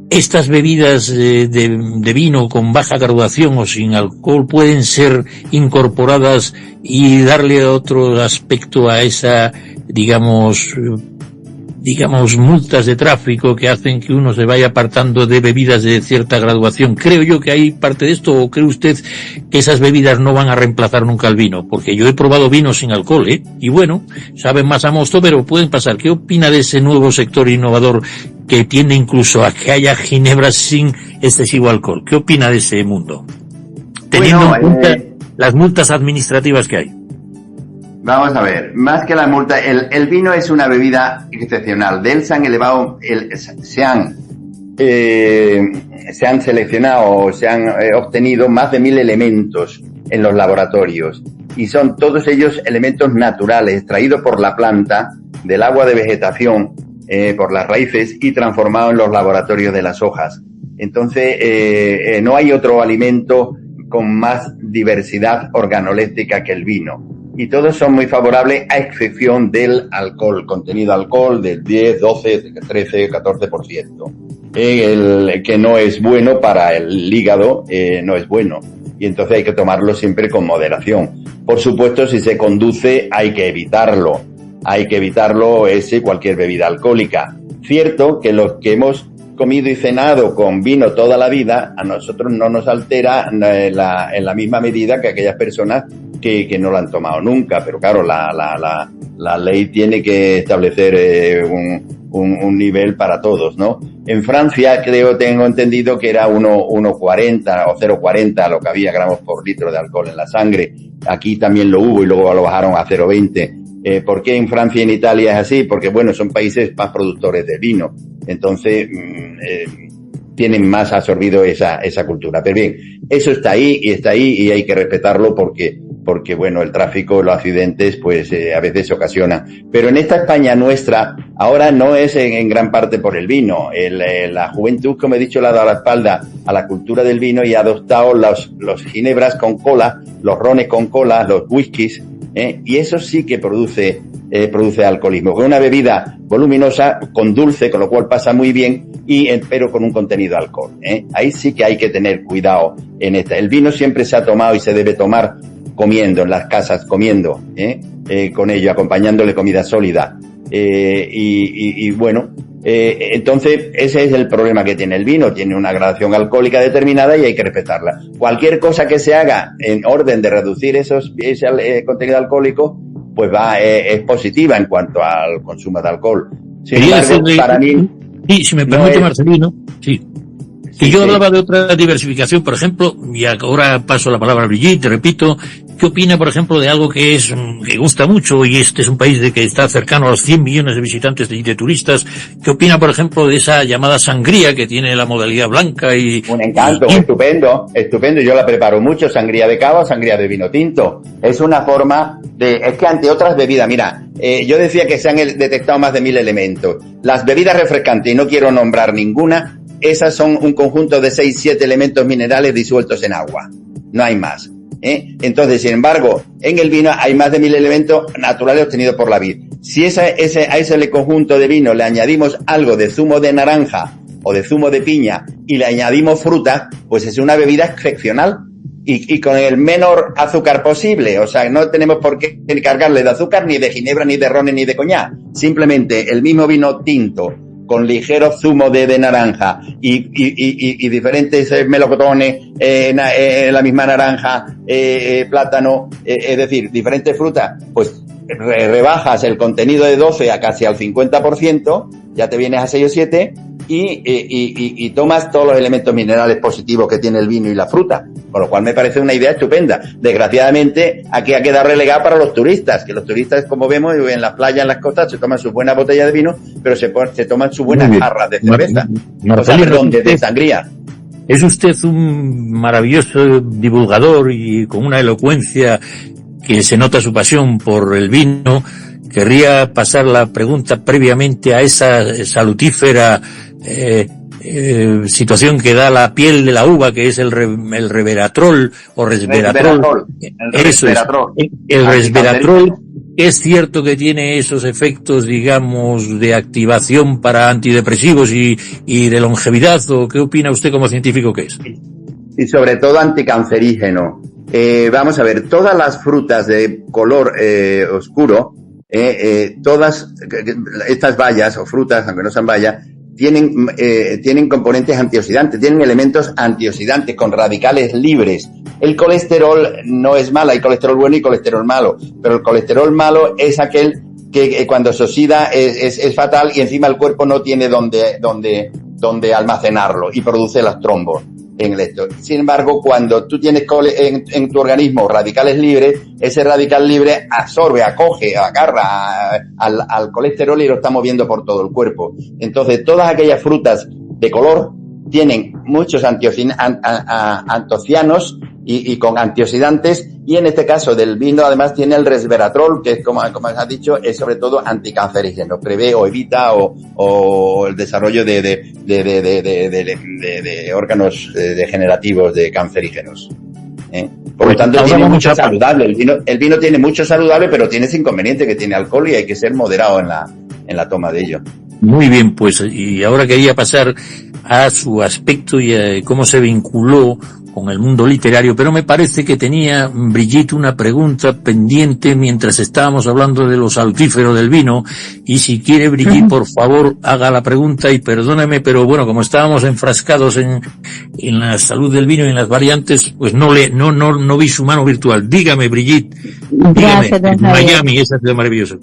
estas bebidas de vino con baja graduación o sin alcohol pueden ser incorporadas y darle otro aspecto a esa, digamos, multas de tráfico que hacen que uno se vaya apartando de bebidas de cierta graduación? ¿Creo yo que hay parte de esto, o cree usted que esas bebidas no van a reemplazar nunca el vino? Porque yo he probado vinos sin alcohol, y bueno, saben más a mosto, pero pueden pasar. ¿Qué opina de ese nuevo sector innovador que tiende incluso a que haya ginebras sin excesivo alcohol? ¿Qué opina de ese mundo? Teniendo en cuenta las multas administrativas que hay. Vamos a ver, más que la multa, el vino es una bebida excepcional. De él se han elevado, se han seleccionado o se han obtenido más de 1000 elementos en los laboratorios, y son todos ellos elementos naturales, extraídos por la planta, del agua de vegetación, por las raíces, y transformados en los laboratorios de las hojas. Entonces, no hay otro alimento con más diversidad organoléptica que el vino. Y todos son muy favorables, a excepción del alcohol, contenido de alcohol del 10, 12, 13, 14%. El que no es bueno para el hígado, no es bueno. Y entonces hay que tomarlo siempre con moderación. Por supuesto, si se conduce, hay que evitarlo. Hay que evitarlo cualquier bebida alcohólica. Cierto que los que hemos comido y cenado con vino toda la vida, a nosotros no nos altera en la misma medida que aquellas personas que no lo han tomado nunca, pero claro, la ley tiene que establecer un nivel para todos, ¿no? En Francia tengo entendido que era 1,40 o 0,40 lo que había gramos por litro de alcohol en la sangre. Aquí también lo hubo y luego lo bajaron a 0,20. ¿Por qué en Francia y en Italia es así? Porque bueno, son países más productores de vino, entonces tienen más absorbido esa cultura. Pero bien, eso está ahí y hay que respetarlo porque bueno, el tráfico, los accidentes, pues a veces se ocasionan. Pero en esta España nuestra, ahora no es en gran parte por el vino. La juventud, como he dicho, le ha dado la espalda a la cultura del vino y ha adoptado los ginebras con cola, los rones con cola, los whiskies, y eso sí que produce alcoholismo. Con una bebida voluminosa, con dulce, con lo cual pasa muy bien, pero con un contenido de alcohol. Ahí sí que hay que tener cuidado en esta. El vino siempre se ha tomado y se debe tomar comiendo, en las casas, comiendo, con ello, acompañándole comida sólida. Y bueno, entonces ese es el problema que tiene el vino, tiene una gradación alcohólica determinada y hay que respetarla. Cualquier cosa que se haga en orden de reducir ese contenido alcohólico, pues es positiva en cuanto al consumo de alcohol. Sin embargo, para mí, sí, si me permite, Marcelino, sí. Que yo hablaba de otra diversificación, por ejemplo, y ahora paso la palabra a Brigitte, repito, ¿Qué opina, por ejemplo, de algo que gusta mucho, y este es un país que está cercano a los 100 millones de visitantes y de turistas? ¿Qué opina, por ejemplo, de esa llamada sangría que tiene la modalidad blanca y... Un encanto, estupendo. Yo la preparo mucho, sangría de cava, sangría de vino tinto. Es una forma es que ante otras bebidas, mira, yo decía que se han detectado más de 1000 elementos. Las bebidas refrescantes, y no quiero nombrar ninguna, esas son un conjunto de 6-7 elementos minerales disueltos en agua. No hay más. Entonces, sin embargo, en el vino hay más de 1000 elementos naturales obtenidos por la vid. Si a ese conjunto de vino le añadimos algo de zumo de naranja o de zumo de piña y le añadimos fruta, pues es una bebida excepcional y con el menor azúcar posible. O sea, no tenemos por qué cargarle de azúcar, ni de ginebra, ni de ron, ni de coñac. Simplemente el mismo vino tinto con ligero zumo de naranja y diferentes melocotones, la misma naranja, plátano, es decir, diferentes frutas, pues rebajas el contenido de 12 a casi al 50%, ya te vienes a 6 o 7 y tomas todos los elementos minerales positivos que tiene el vino y la fruta, con lo cual me parece una idea estupenda. Desgraciadamente aquí ha quedado relegada para los turistas, que los turistas, como vemos en las playas, en las costas, se toman sus buenas botellas de vino, pero se toman sus buenas jarras de cerveza, de sangría. Es usted un maravilloso divulgador y con una elocuencia que se nota su pasión por el vino. Querría pasar la pregunta previamente a esa salutífera situación que da la piel de la uva, que es el resveratrol o resveratrol. Eso es. El resveratrol, ¿es cierto que tiene esos efectos, digamos, de activación para antidepresivos y de longevidad? ¿O qué opina usted como científico que es? Y sobre todo anticancerígeno. Vamos a ver, todas las frutas de color oscuro, todas estas bayas o frutas, aunque no sean bayas, tienen componentes antioxidantes, tienen elementos antioxidantes con radicales libres. El colesterol no es malo, hay colesterol bueno y colesterol malo, pero el colesterol malo es aquel que cuando se oxida es fatal y encima el cuerpo no tiene donde almacenarlo y produce las trombos en el esto. Sin embargo, cuando tú tienes en tu organismo radicales libres, ese radical libre absorbe, acoge, agarra al colesterol y lo está moviendo por todo el cuerpo. Entonces, todas aquellas frutas de color tienen muchos antocianos y con antioxidantes, y en este caso del vino además tiene el resveratrol, que es, como has dicho, es sobre todo anticancerígeno, prevé o evita o el desarrollo de órganos degenerativos de cancerígenos. Por lo tanto, tiene mucho saludable. El vino tiene mucho saludable, pero tiene ese inconveniente que tiene alcohol y hay que ser moderado en la toma de ello. Muy bien, pues, y ahora quería pasar a su aspecto y a cómo se vinculó con el mundo literario, pero me parece que tenía Brigitte una pregunta pendiente mientras estábamos hablando de lo salutífero del vino, y si quiere, Brigitte, por favor, haga la pregunta, y perdóneme, pero bueno, como estábamos enfrascados en la salud del vino y en las variantes, pues no vi su mano virtual. Dígame, Brigitte, Gracias, dígame, Miami, esa es lo maravilloso.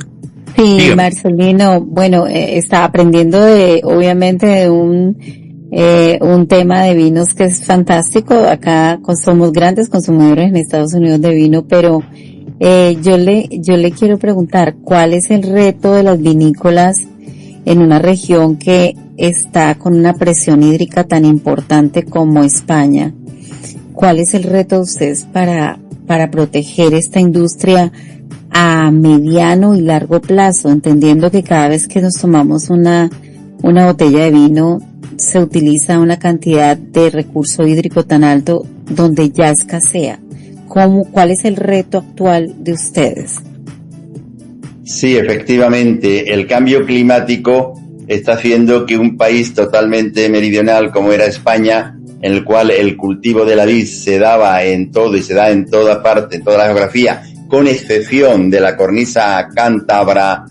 Sí, dígame. Marcelino, bueno, está aprendiendo obviamente de un tema de vinos que es fantástico. Acá somos grandes consumidores en Estados Unidos de vino, pero yo le quiero preguntar, ¿cuál es el reto de las vinícolas en una región que está con una presión hídrica tan importante como España? ¿Cuál es el reto de ustedes para proteger esta industria a mediano y largo plazo, entendiendo que cada vez que nos tomamos una botella de vino se utiliza una cantidad de recurso hídrico tan alto donde ya escasea? ¿Cuál es el reto actual de ustedes? Sí, efectivamente, el cambio climático está haciendo que un país totalmente meridional como era España, en el cual el cultivo de la vid se daba en todo y se da en toda parte, en toda la geografía, con excepción de la cornisa cántabra,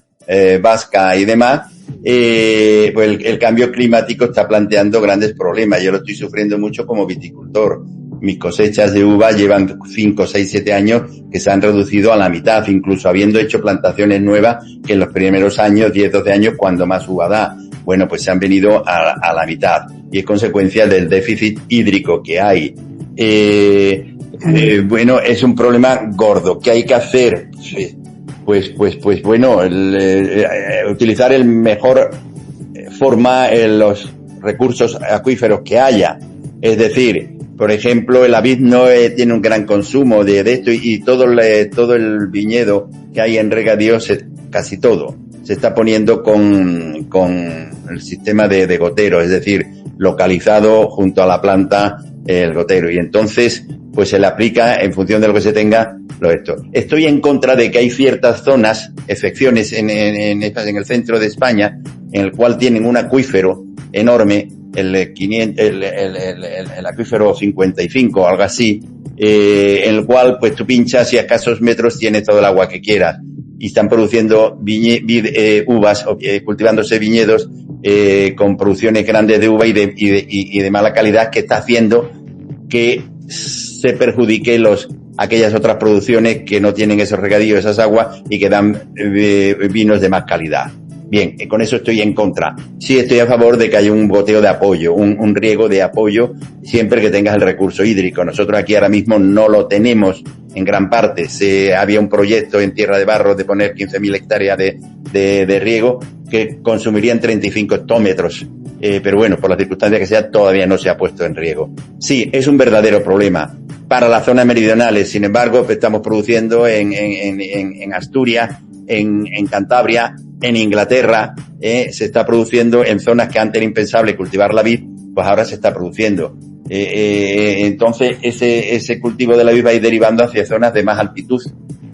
vasca y demás, pues el cambio climático está planteando grandes problemas. Yo lo estoy sufriendo mucho como viticultor. Mis cosechas de uva llevan 5, 6, 7 años que se han reducido a la mitad, incluso habiendo hecho plantaciones nuevas que en los primeros años, 10, 12 años, cuando más uva da. Bueno, pues se han venido a la mitad y es consecuencia del déficit hídrico que hay. Bueno, es un problema gordo. ¿Qué hay que hacer? Pues bueno, utilizar el mejor forma los recursos acuíferos que haya. Es decir, por ejemplo, el Avid no tiene un gran consumo de esto y todo el viñedo que hay en regadío, casi todo, se está poniendo con el sistema de gotero, es decir, localizado junto a la planta el gotero. Y entonces, pues se le aplica en función de lo que se tenga esto. Estoy en contra de que hay ciertas zonas, excepciones en el centro de España, en el cual tienen un acuífero enorme, el acuífero 55 o algo así, en el cual pues tú pinchas y a escasos metros tienes todo el agua que quieras, y están produciendo uvas, cultivándose viñedos con producciones grandes de uva y de mala calidad, que está haciendo que se perjudique aquellas otras producciones que no tienen esos regadíos, esas aguas, y que dan vinos de más calidad. Bien, con eso estoy en contra. Sí estoy a favor de que haya un goteo de apoyo, un riego de apoyo, siempre que tengas el recurso hídrico. Nosotros aquí ahora mismo no lo tenemos en gran parte. Había un proyecto en Tierra de Barro de poner 15.000 hectáreas de riego que consumirían 35 hectómetros. Pero bueno, por las circunstancias que sea, todavía no se ha puesto en riego. Sí, es un verdadero problema para las zonas meridionales. Sin embargo, estamos produciendo en Asturias, en Cantabria, en Inglaterra, se está produciendo en zonas que antes era impensable cultivar la vid, pues ahora se está produciendo. Entonces, ese cultivo de la vid va a ir derivando hacia zonas de más altitud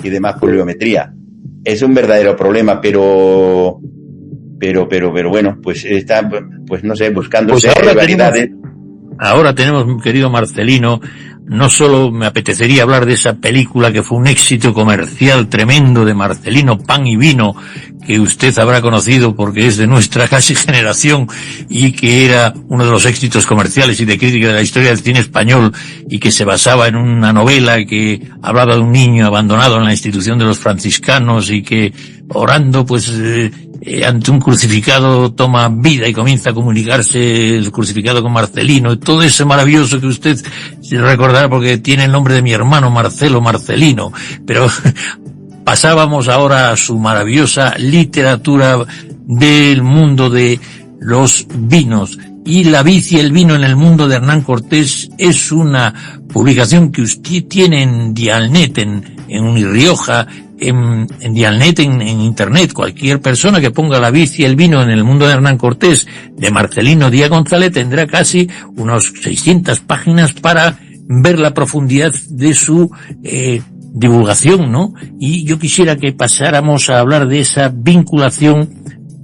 y de más pluviometría. Es un verdadero problema, pero bueno, pues está, pues no sé, buscándose variedades. Ahora tenemos, mi querido Marcelino, no solo me apetecería hablar de esa película que fue un éxito comercial tremendo de Marcelino Pan y Vino, que usted habrá conocido porque es de nuestra casi generación y que era uno de los éxitos comerciales y de crítica de la historia del cine español, y que se basaba en una novela que hablaba de un niño abandonado en la institución de los franciscanos y que orando pues ante un crucificado toma vida y comienza a comunicarse el crucificado con Marcelino. Todo ese maravilloso que usted recordará porque tiene el nombre de mi hermano Marcelino. Pero pasábamos ahora a su maravillosa literatura del mundo de los vinos. Y La vid y el vino en el mundo de Hernán Cortés es una publicación que usted tiene en Dialnet, en Unirrioja, en Dialnet, en internet. Cualquier persona que ponga La vid y el vino en el mundo de Hernán Cortés de Marcelino Díaz González tendrá casi unos 600 páginas para ver la profundidad de su divulgación, ¿no? Y yo quisiera que pasáramos a hablar de esa vinculación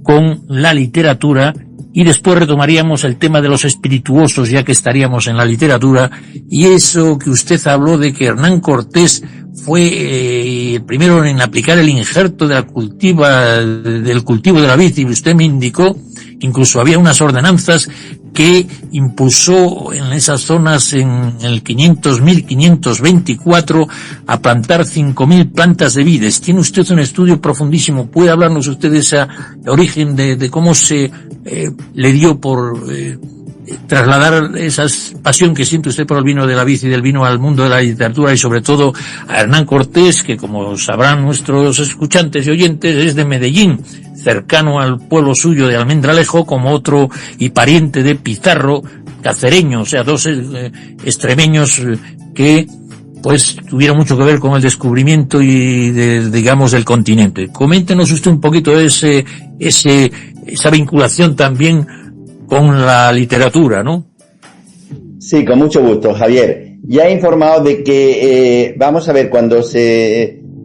con la literatura, y después retomaríamos el tema de los espirituosos, ya que estaríamos en la literatura, y eso que usted habló de que Hernán Cortés fue el primero en aplicar el injerto del cultivo de la vid, y usted me indicó incluso había unas ordenanzas que impulsó en esas zonas en el 1524 a plantar 5.000 plantas de vides. Tiene usted un estudio profundísimo. ¿Puede hablarnos usted de ese origen, de cómo se le dio por trasladar esa pasión que siente usted por el vino de la vid y del vino al mundo de la literatura, y sobre todo a Hernán Cortés, que como sabrán nuestros escuchantes y oyentes es de Medellín, cercano al pueblo suyo de Almendralejo, como otro y pariente de Pizarro, cacereño, o sea, dos extremeños que pues tuvieron mucho que ver con el descubrimiento y del continente. Coméntenos usted un poquito esa vinculación también con la literatura, ¿no? Sí, con mucho gusto, Javier. Ya he informado de que, vamos a ver,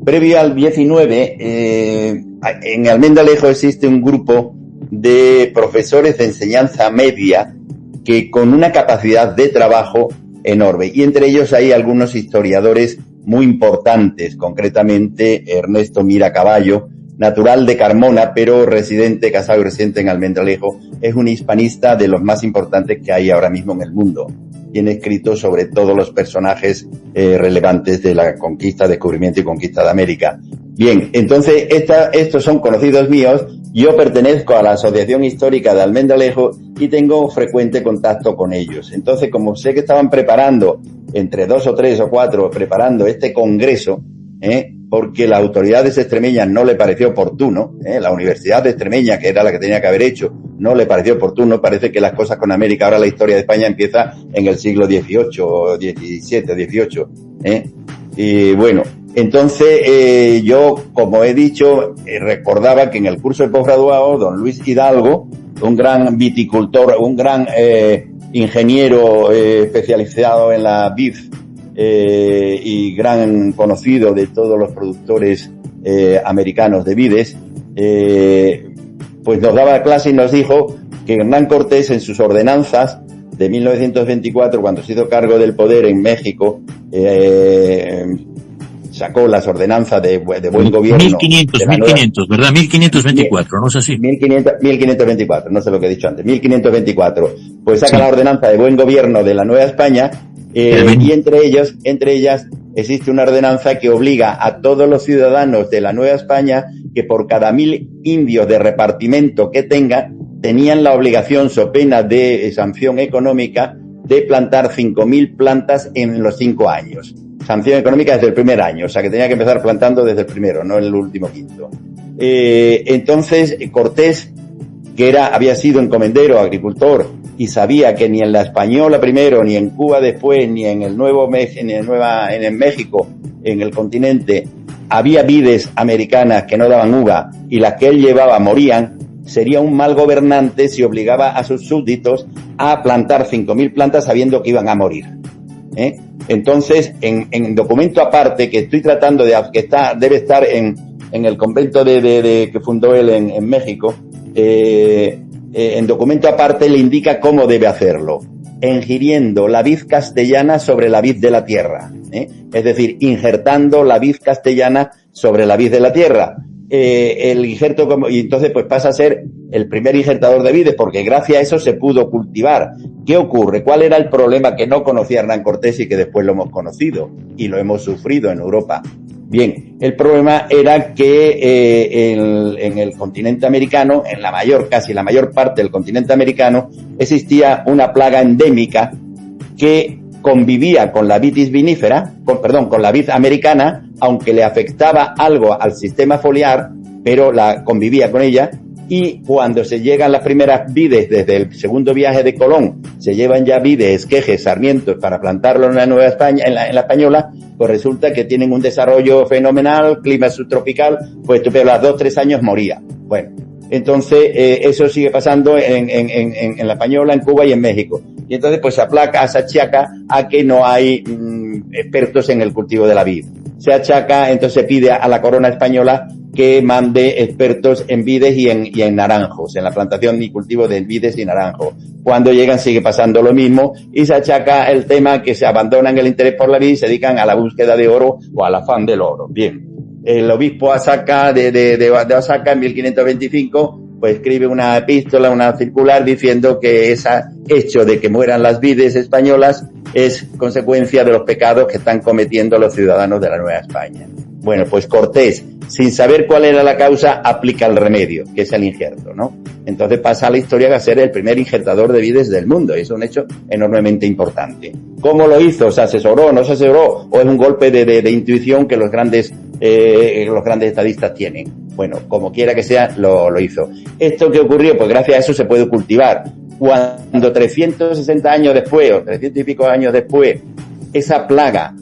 previo al 19, en Almendralejo existe un grupo de profesores de enseñanza media que con una capacidad de trabajo enorme, y entre ellos hay algunos historiadores muy importantes, concretamente Ernesto Mira Caballo, natural de Carmona, pero casado y residente en Almendralejo. Es un hispanista de los más importantes que hay ahora mismo en el mundo. Tiene escrito sobre todos los personajes relevantes de la conquista, descubrimiento y conquista de América. Bien, entonces estos son conocidos míos. Yo pertenezco a la Asociación Histórica de Almendralejo y tengo frecuente contacto con ellos. Entonces, como sé que estaban preparando, entre 2 o 3 o 4, preparando este congreso, porque las autoridades extremeñas no le pareció oportuno, la Universidad de Extremeña, que era la que tenía que haber hecho, no le pareció oportuno. Parece que las cosas con América, ahora la historia de España empieza en el siglo XVIII o XVII, XVIII. Y bueno, entonces yo, como he dicho, recordaba que en el curso de posgraduado, don Luis Hidalgo, un gran viticultor, un gran ingeniero especializado en la vid, y gran conocido de todos los productores americanos de vides, pues nos daba clase y nos dijo que Hernán Cortés, en sus ordenanzas de 1924, cuando se hizo cargo del poder en México, sacó las ordenanzas de buen gobierno. 1500, ¿verdad? 1524, ¿no es así? 1524, no sé lo que he dicho antes. 1524. Pues saca la ordenanza de buen gobierno de la Nueva España, y entre ellas existe una ordenanza que obliga a todos los ciudadanos de la Nueva España que por cada 1000 indios de repartimento que tenían la obligación, so pena de sanción económica, de plantar 5.000 plantas en los 5 años. Sanción económica desde el primer año, o sea que tenía que empezar plantando desde el primero, no en el último quinto. Entonces, Cortés, que había sido encomendero, agricultor, y sabía que ni en la Española primero, ni en Cuba después, ni en el México, en el continente, había vides americanas que no daban uva, y las que él llevaba morían, sería un mal gobernante si obligaba a sus súbditos a plantar 5.000 plantas sabiendo que iban a morir. Entonces, en documento aparte, que estoy tratando debe estar en el convento que fundó él en México, en documento aparte le indica cómo debe hacerlo: ingiriendo la vid castellana sobre la vid de la tierra, es decir, injertando la vid castellana sobre la vid de la tierra. El injerto, y entonces pues pasa a ser el primer injertador de vides, porque gracias a eso se pudo cultivar. ¿Qué ocurre? ¿Cuál era el problema que no conocía Hernán Cortés y que después lo hemos conocido y lo hemos sufrido en Europa? Bien, el problema era que en el continente americano, casi la mayor parte del continente americano, existía una plaga endémica que convivía con la vitis vinífera, con la vid americana, aunque le afectaba algo al sistema foliar, pero convivía con ella. Y cuando se llegan las primeras vides, desde el segundo viaje de Colón, se llevan ya vides, esquejes, sarmientos para plantarlo en la Nueva España, en la Española, pues resulta que tienen un desarrollo fenomenal, clima subtropical, pues tú, pero a los 2-3 años moría. Bueno, entonces eso sigue pasando en la Española, en Cuba y en México. Y entonces pues se achaca a que no hay expertos en el cultivo de la vid. Se achaca, entonces se pide a la corona española que mande expertos en vides y en naranjos, en la plantación y cultivo de vides y naranjos. Cuando llegan sigue pasando lo mismo y se achaca el tema que se abandonan el interés por la vid y se dedican a la búsqueda de oro o al afán del oro. Bien, el obispo Osaka de Osaka en 1525 pues escribe una epístola, una circular, diciendo que ese hecho de que mueran las vides españolas es consecuencia de los pecados que están cometiendo los ciudadanos de la Nueva España. Bueno, pues Cortés, sin saber cuál era la causa, aplica el remedio, que es el injerto, ¿no? Entonces pasa a la historia de ser el primer injertador de vides del mundo, y es un hecho enormemente importante. ¿Cómo lo hizo? ¿Se asesoró? ¿No se asesoró? ¿O es un golpe de intuición que los grandes estadistas tienen? Bueno, como quiera que sea, lo hizo. ¿Esto qué ocurrió? Pues gracias a eso se puede cultivar. Cuando 360 años después, o 300 y pico años después, esa plaga,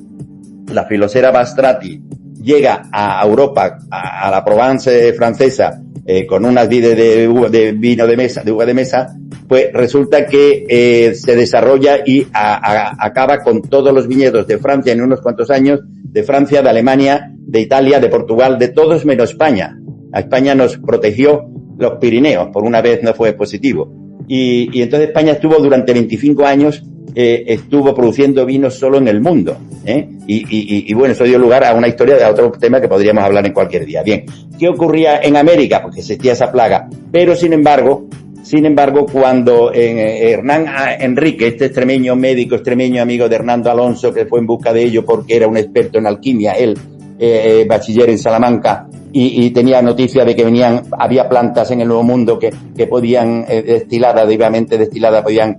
la Filocera bastrati, llega a Europa, a la Provence francesa, con unas vides de uva de mesa, pues resulta que se desarrolla y acaba con todos los viñedos de Francia en unos cuantos años, de Francia, de Alemania, de Italia, de Portugal, de todos menos España. A España nos protegió los Pirineos, por una vez no fue positivo. Y entonces España estuvo durante 25 años, estuvo produciendo vinos solo en el mundo, y bueno, eso dio lugar a una historia, a otro tema que podríamos hablar en cualquier día. Bien, ¿qué ocurría en América? Porque existía esa plaga, pero sin embargo, cuando Hernán Enrique, este extremeño, médico extremeño, amigo de Hernando Alonso, que fue en busca de ello porque era un experto en alquimia, él, bachiller en Salamanca, y tenía noticia de que había plantas en el Nuevo Mundo que podían, debidamente destiladas, podían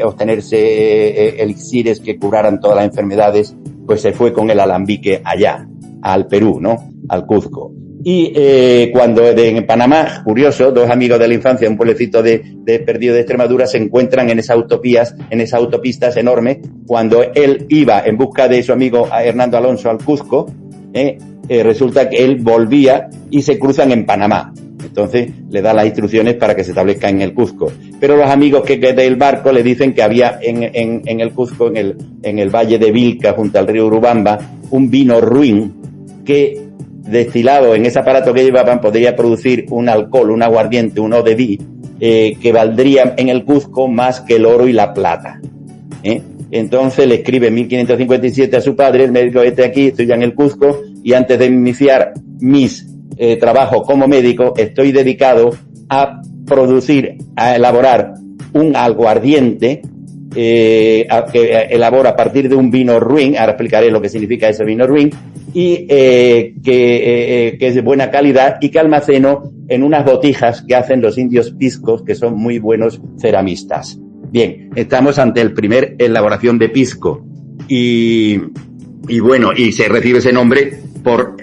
obtenerse elixires que curaran todas las enfermedades, pues se fue con el alambique allá, al Perú, ¿no? Al Cuzco. Y cuando en Panamá, curioso, dos amigos de la infancia, un pueblecito de perdido de Extremadura, se encuentran en esas autopistas enormes, cuando él iba en busca de su amigo Hernando Alonso al Cuzco, resulta que él volvía y se cruzan en Panamá. Entonces le da las instrucciones para que se establezca en el Cuzco. Pero los amigos que del barco le dicen que había en el Cuzco, en el valle de Vilca, junto al río Urubamba, un vino ruin que, destilado en ese aparato que llevaban, podría producir un alcohol, un aguardiente, un eau de vie, que valdría en el Cuzco más que el oro y la plata. Entonces le escribe en 1557 a su padre, el médico aquí, estoy ya en el Cuzco, y antes de iniciar mis trabajos como médico, estoy dedicado a elaborar un aguardiente que elabora a partir de un vino ruin, ahora explicaré lo que significa ese vino ruin, y que es de buena calidad y que almaceno en unas botijas que hacen los indios piscos, que son muy buenos ceramistas. Bien, estamos ante el primer elaboración de pisco y bueno, y se recibe ese nombre por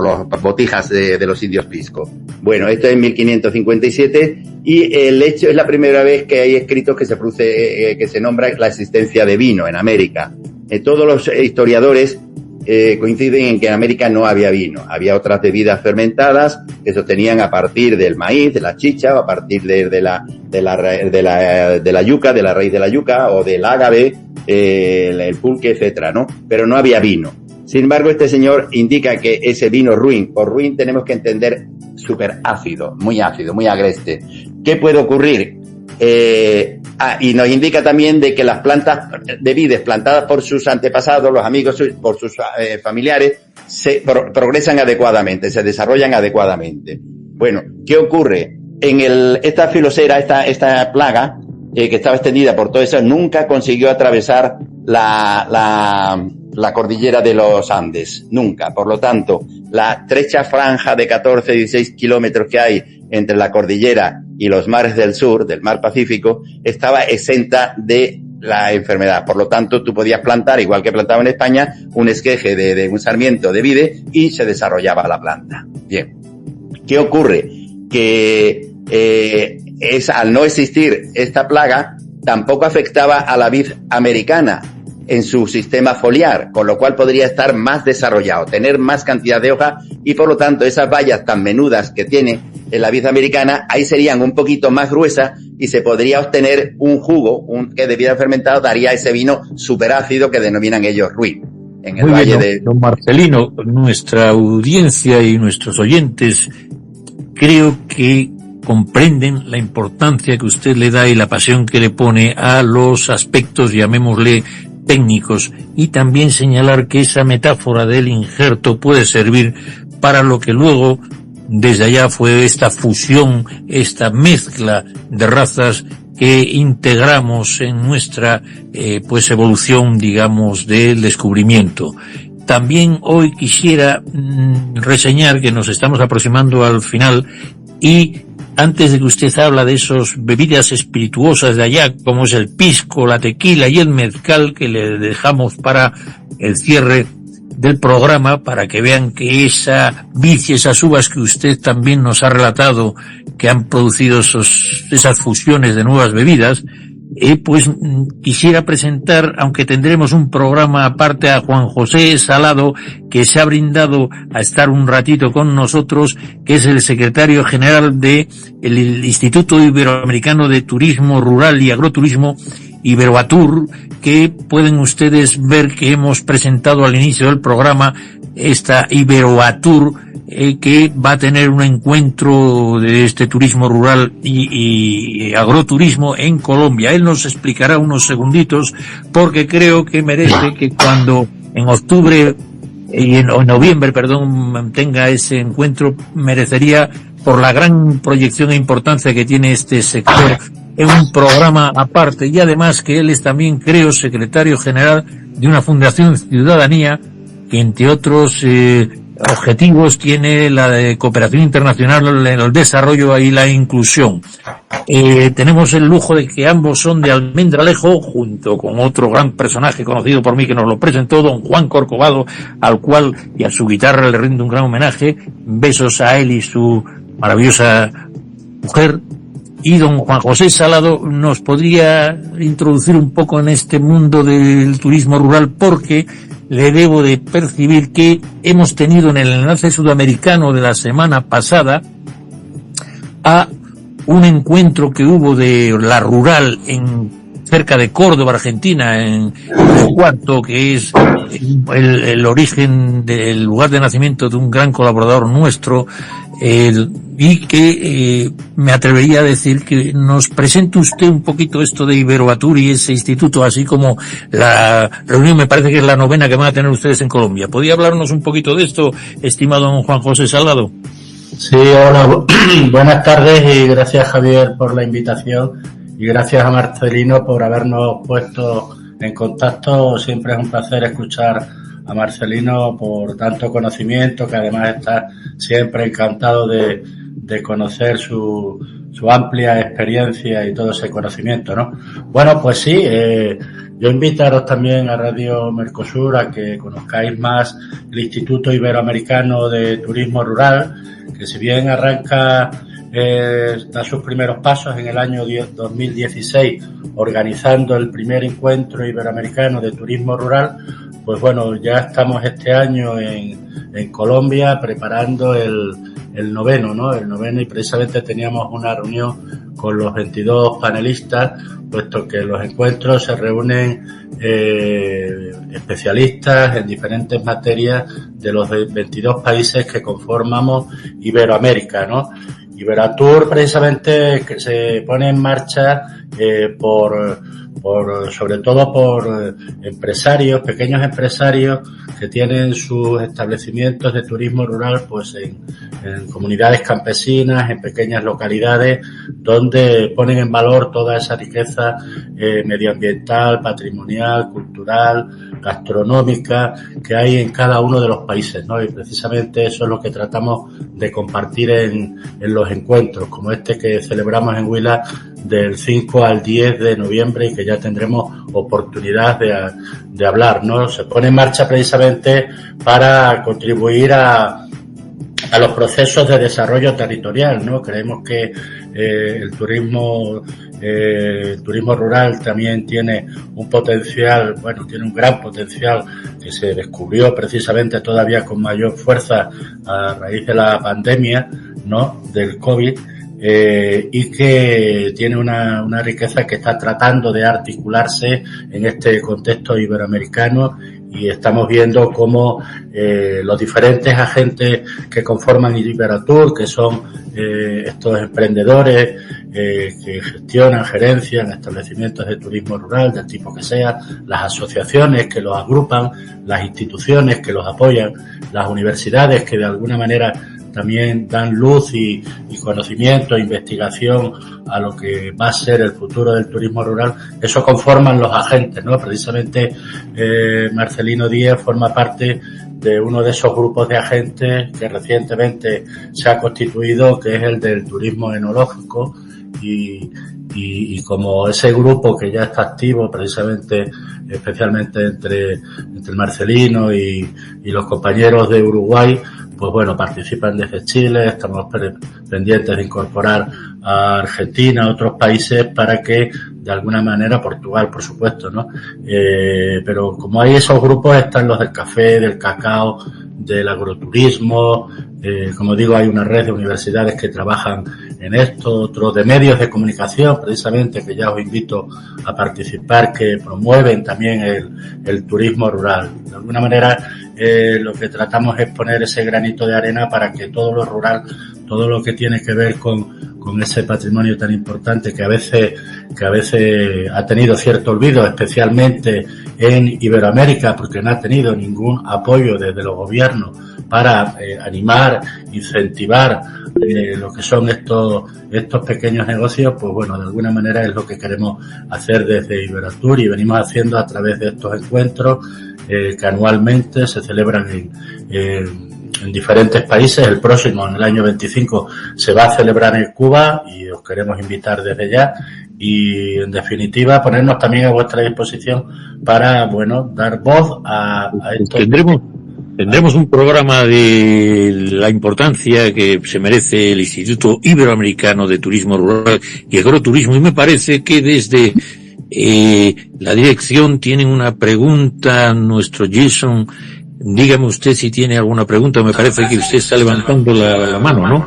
las botijas de los indios pisco. Bueno, esto es en 1557 y el hecho es la primera vez que hay escritos que se produce, que se nombra la existencia de vino en América. Todos los historiadores coinciden en que en América no había vino, había otras bebidas fermentadas que se obtenían a partir del maíz, de la chicha, o a partir de la yuca, de la raíz de la yuca, o del ágave, el pulque, etcétera, ¿no? Pero no había vino. Sin embargo, este señor indica que ese vino ruin, por ruin tenemos que entender súper ácido, muy agreste. ¿Qué puede ocurrir? Y nos indica también de que las plantas de vides plantadas por sus antepasados, los amigos, por sus familiares, se progresan adecuadamente, se desarrollan adecuadamente. Bueno, ¿qué ocurre? Esta filosera, esta plaga, que estaba extendida por todo eso, nunca consiguió atravesar la cordillera de los Andes, nunca. Por lo tanto, la estrecha franja de 14-16 kilómetros que hay entre la cordillera y los mares del sur, del mar Pacífico, estaba exenta de la enfermedad. Por lo tanto, tú podías plantar, igual que plantaba en España, un esqueje de un sarmiento de vide y se desarrollaba la planta. Bien. ¿Qué ocurre? Que al no existir esta plaga, tampoco afectaba a la vid americana en su sistema foliar, con lo cual podría estar más desarrollado, tener más cantidad de hoja y por lo tanto esas bayas tan menudas que tiene en la vid americana, ahí serían un poquito más gruesas y se podría obtener un jugo que de vida fermentado daría ese vino superácido que denominan ellos ruin. En el valle de... Don Marcelino, nuestra audiencia y nuestros oyentes creo que comprenden la importancia que usted le da y la pasión que le pone a los aspectos, llamémosle, técnicos, y también señalar que esa metáfora del injerto puede servir para lo que luego desde allá fue esta fusión, esta mezcla de razas que integramos en nuestra pues evolución, digamos, del descubrimiento. También hoy quisiera reseñar que nos estamos aproximando al final y antes de que usted habla de esos bebidas espirituosas de allá, como es el pisco, la tequila y el mezcal, que le dejamos para el cierre del programa, para que vean que esa vid y esas uvas que usted también nos ha relatado, que han producido esas fusiones de nuevas bebidas, pues quisiera presentar, aunque tendremos un programa aparte, a Juan José Salado, que se ha brindado a estar un ratito con nosotros, que es el secretario general del Instituto Iberoamericano de Turismo Rural y Agroturismo, Iberoatur, que pueden ustedes ver que hemos presentado al inicio del programa esta Iberoatur, que va a tener un encuentro de este turismo rural y agroturismo en Colombia. Él nos explicará unos segunditos, porque creo que merece que cuando en octubre o noviembre, tenga ese encuentro, merecería, por la gran proyección e importancia que tiene este sector, en un programa aparte. Y además que él es también, creo, secretario general de una fundación Ciudadanía, que entre otros objetivos tiene la de cooperación internacional, el desarrollo y la inclusión. Tenemos el lujo de que ambos son de Almendralejo, junto con otro gran personaje conocido por mí que nos lo presentó, don Juan Corcovado, al cual y a su guitarra le rindo un gran homenaje. Besos a él y su maravillosa mujer. Y don Juan José Salado nos podría introducir un poco en este mundo del turismo rural, porque le debo de percibir que hemos tenido en el enlace sudamericano de la semana pasada a un encuentro que hubo de la rural cerca de Córdoba, Argentina, en Cuarto, que es el origen del lugar de nacimiento de un gran colaborador nuestro, y que me atrevería a decir que nos presente usted un poquito esto de Iberoatur y ese instituto, así como la reunión, me parece que es la 9ª que van a tener ustedes en Colombia. ¿Podría hablarnos un poquito de esto, estimado don Juan José Salado? Sí, hola, buenas tardes y gracias, Javier, por la invitación, y gracias a Marcelino por habernos puesto en contacto. Siempre es un placer escuchar a Marcelino por tanto conocimiento, que además está siempre encantado de conocer su amplia experiencia y todo ese conocimiento, ¿no? Bueno, pues sí, yo invitaros también a Radio Mercosur a que conozcáis más el Instituto Iberoamericano de Turismo Rural, que si bien arranca, da sus primeros pasos en el año 2016 organizando el primer encuentro iberoamericano de turismo rural, pues bueno, ya estamos este año en Colombia preparando el 9º, ¿no? El 9º, y precisamente teníamos una reunión con los 22 panelistas, puesto que en los encuentros se reúnen especialistas en diferentes materias de los 22 países que conformamos Iberoamérica, ¿no? Iberoatur precisamente que se pone en marcha sobre todo por empresarios, pequeños empresarios que tienen sus establecimientos de turismo rural pues en comunidades campesinas, en pequeñas localidades, donde ponen en valor toda esa riqueza medioambiental, patrimonial, cultural, gastronómica que hay en cada uno de los países, ¿no? Y precisamente eso es lo que tratamos de compartir en los encuentros, como este que celebramos en Huila del 5 al 10 de noviembre y que ya tendremos oportunidad de hablar, ¿no? Se pone en marcha precisamente para contribuir a los procesos de desarrollo territorial, ¿no? Creemos que el turismo rural también tiene un potencial, bueno, tiene un gran potencial que se descubrió precisamente todavía con mayor fuerza a raíz de la pandemia, ¿no? Del COVID. Y que tiene una riqueza que está tratando de articularse en este contexto iberoamericano, y estamos viendo cómo los diferentes agentes que conforman Iberoatur, que son estos emprendedores que gestionan, gerencian establecimientos de turismo rural del tipo que sea, las asociaciones que los agrupan, las instituciones que los apoyan, las universidades que de alguna manera también dan luz y conocimiento e investigación a lo que va a ser el futuro del turismo rural. Eso conforman los agentes, ¿no? Precisamente Marcelino Díaz forma parte de uno de esos grupos de agentes que recientemente se ha constituido, que es el del turismo enológico, y como ese grupo que ya está activo precisamente, especialmente entre el Marcelino y los compañeros de Uruguay, pues bueno, participan desde Chile. Estamos pendientes de incorporar a Argentina, a otros países, para que de alguna manera, Portugal por supuesto, ¿no? Pero como hay esos grupos, están los del café, del cacao, del agroturismo, como digo, hay una red de universidades que trabajan en esto, otros de medios de comunicación, precisamente, que ya os invito a participar, que promueven también el turismo rural. De alguna manera, lo que tratamos es poner ese granito de arena para que todo lo rural, todo lo que tiene que ver con ese patrimonio tan importante que a veces ha tenido cierto olvido, especialmente en Iberoamérica, porque no ha tenido ningún apoyo desde los gobiernos para animar, incentivar lo que son estos pequeños negocios. Pues bueno, de alguna manera es lo que queremos hacer desde Iberoatur, y venimos haciendo a través de estos encuentros que anualmente se celebran en diferentes países. El próximo, en el año 25, se va a celebrar en Cuba y os queremos invitar desde ya. Y, en definitiva, ponernos también a vuestra disposición para, bueno, dar voz a estos... Tendremos un programa de la importancia que se merece el Instituto Iberoamericano de Turismo Rural y Agroturismo, y me parece que desde la dirección tienen una pregunta. Nuestro Jason, dígame usted si tiene alguna pregunta. Me parece que usted está levantando la mano, ¿no?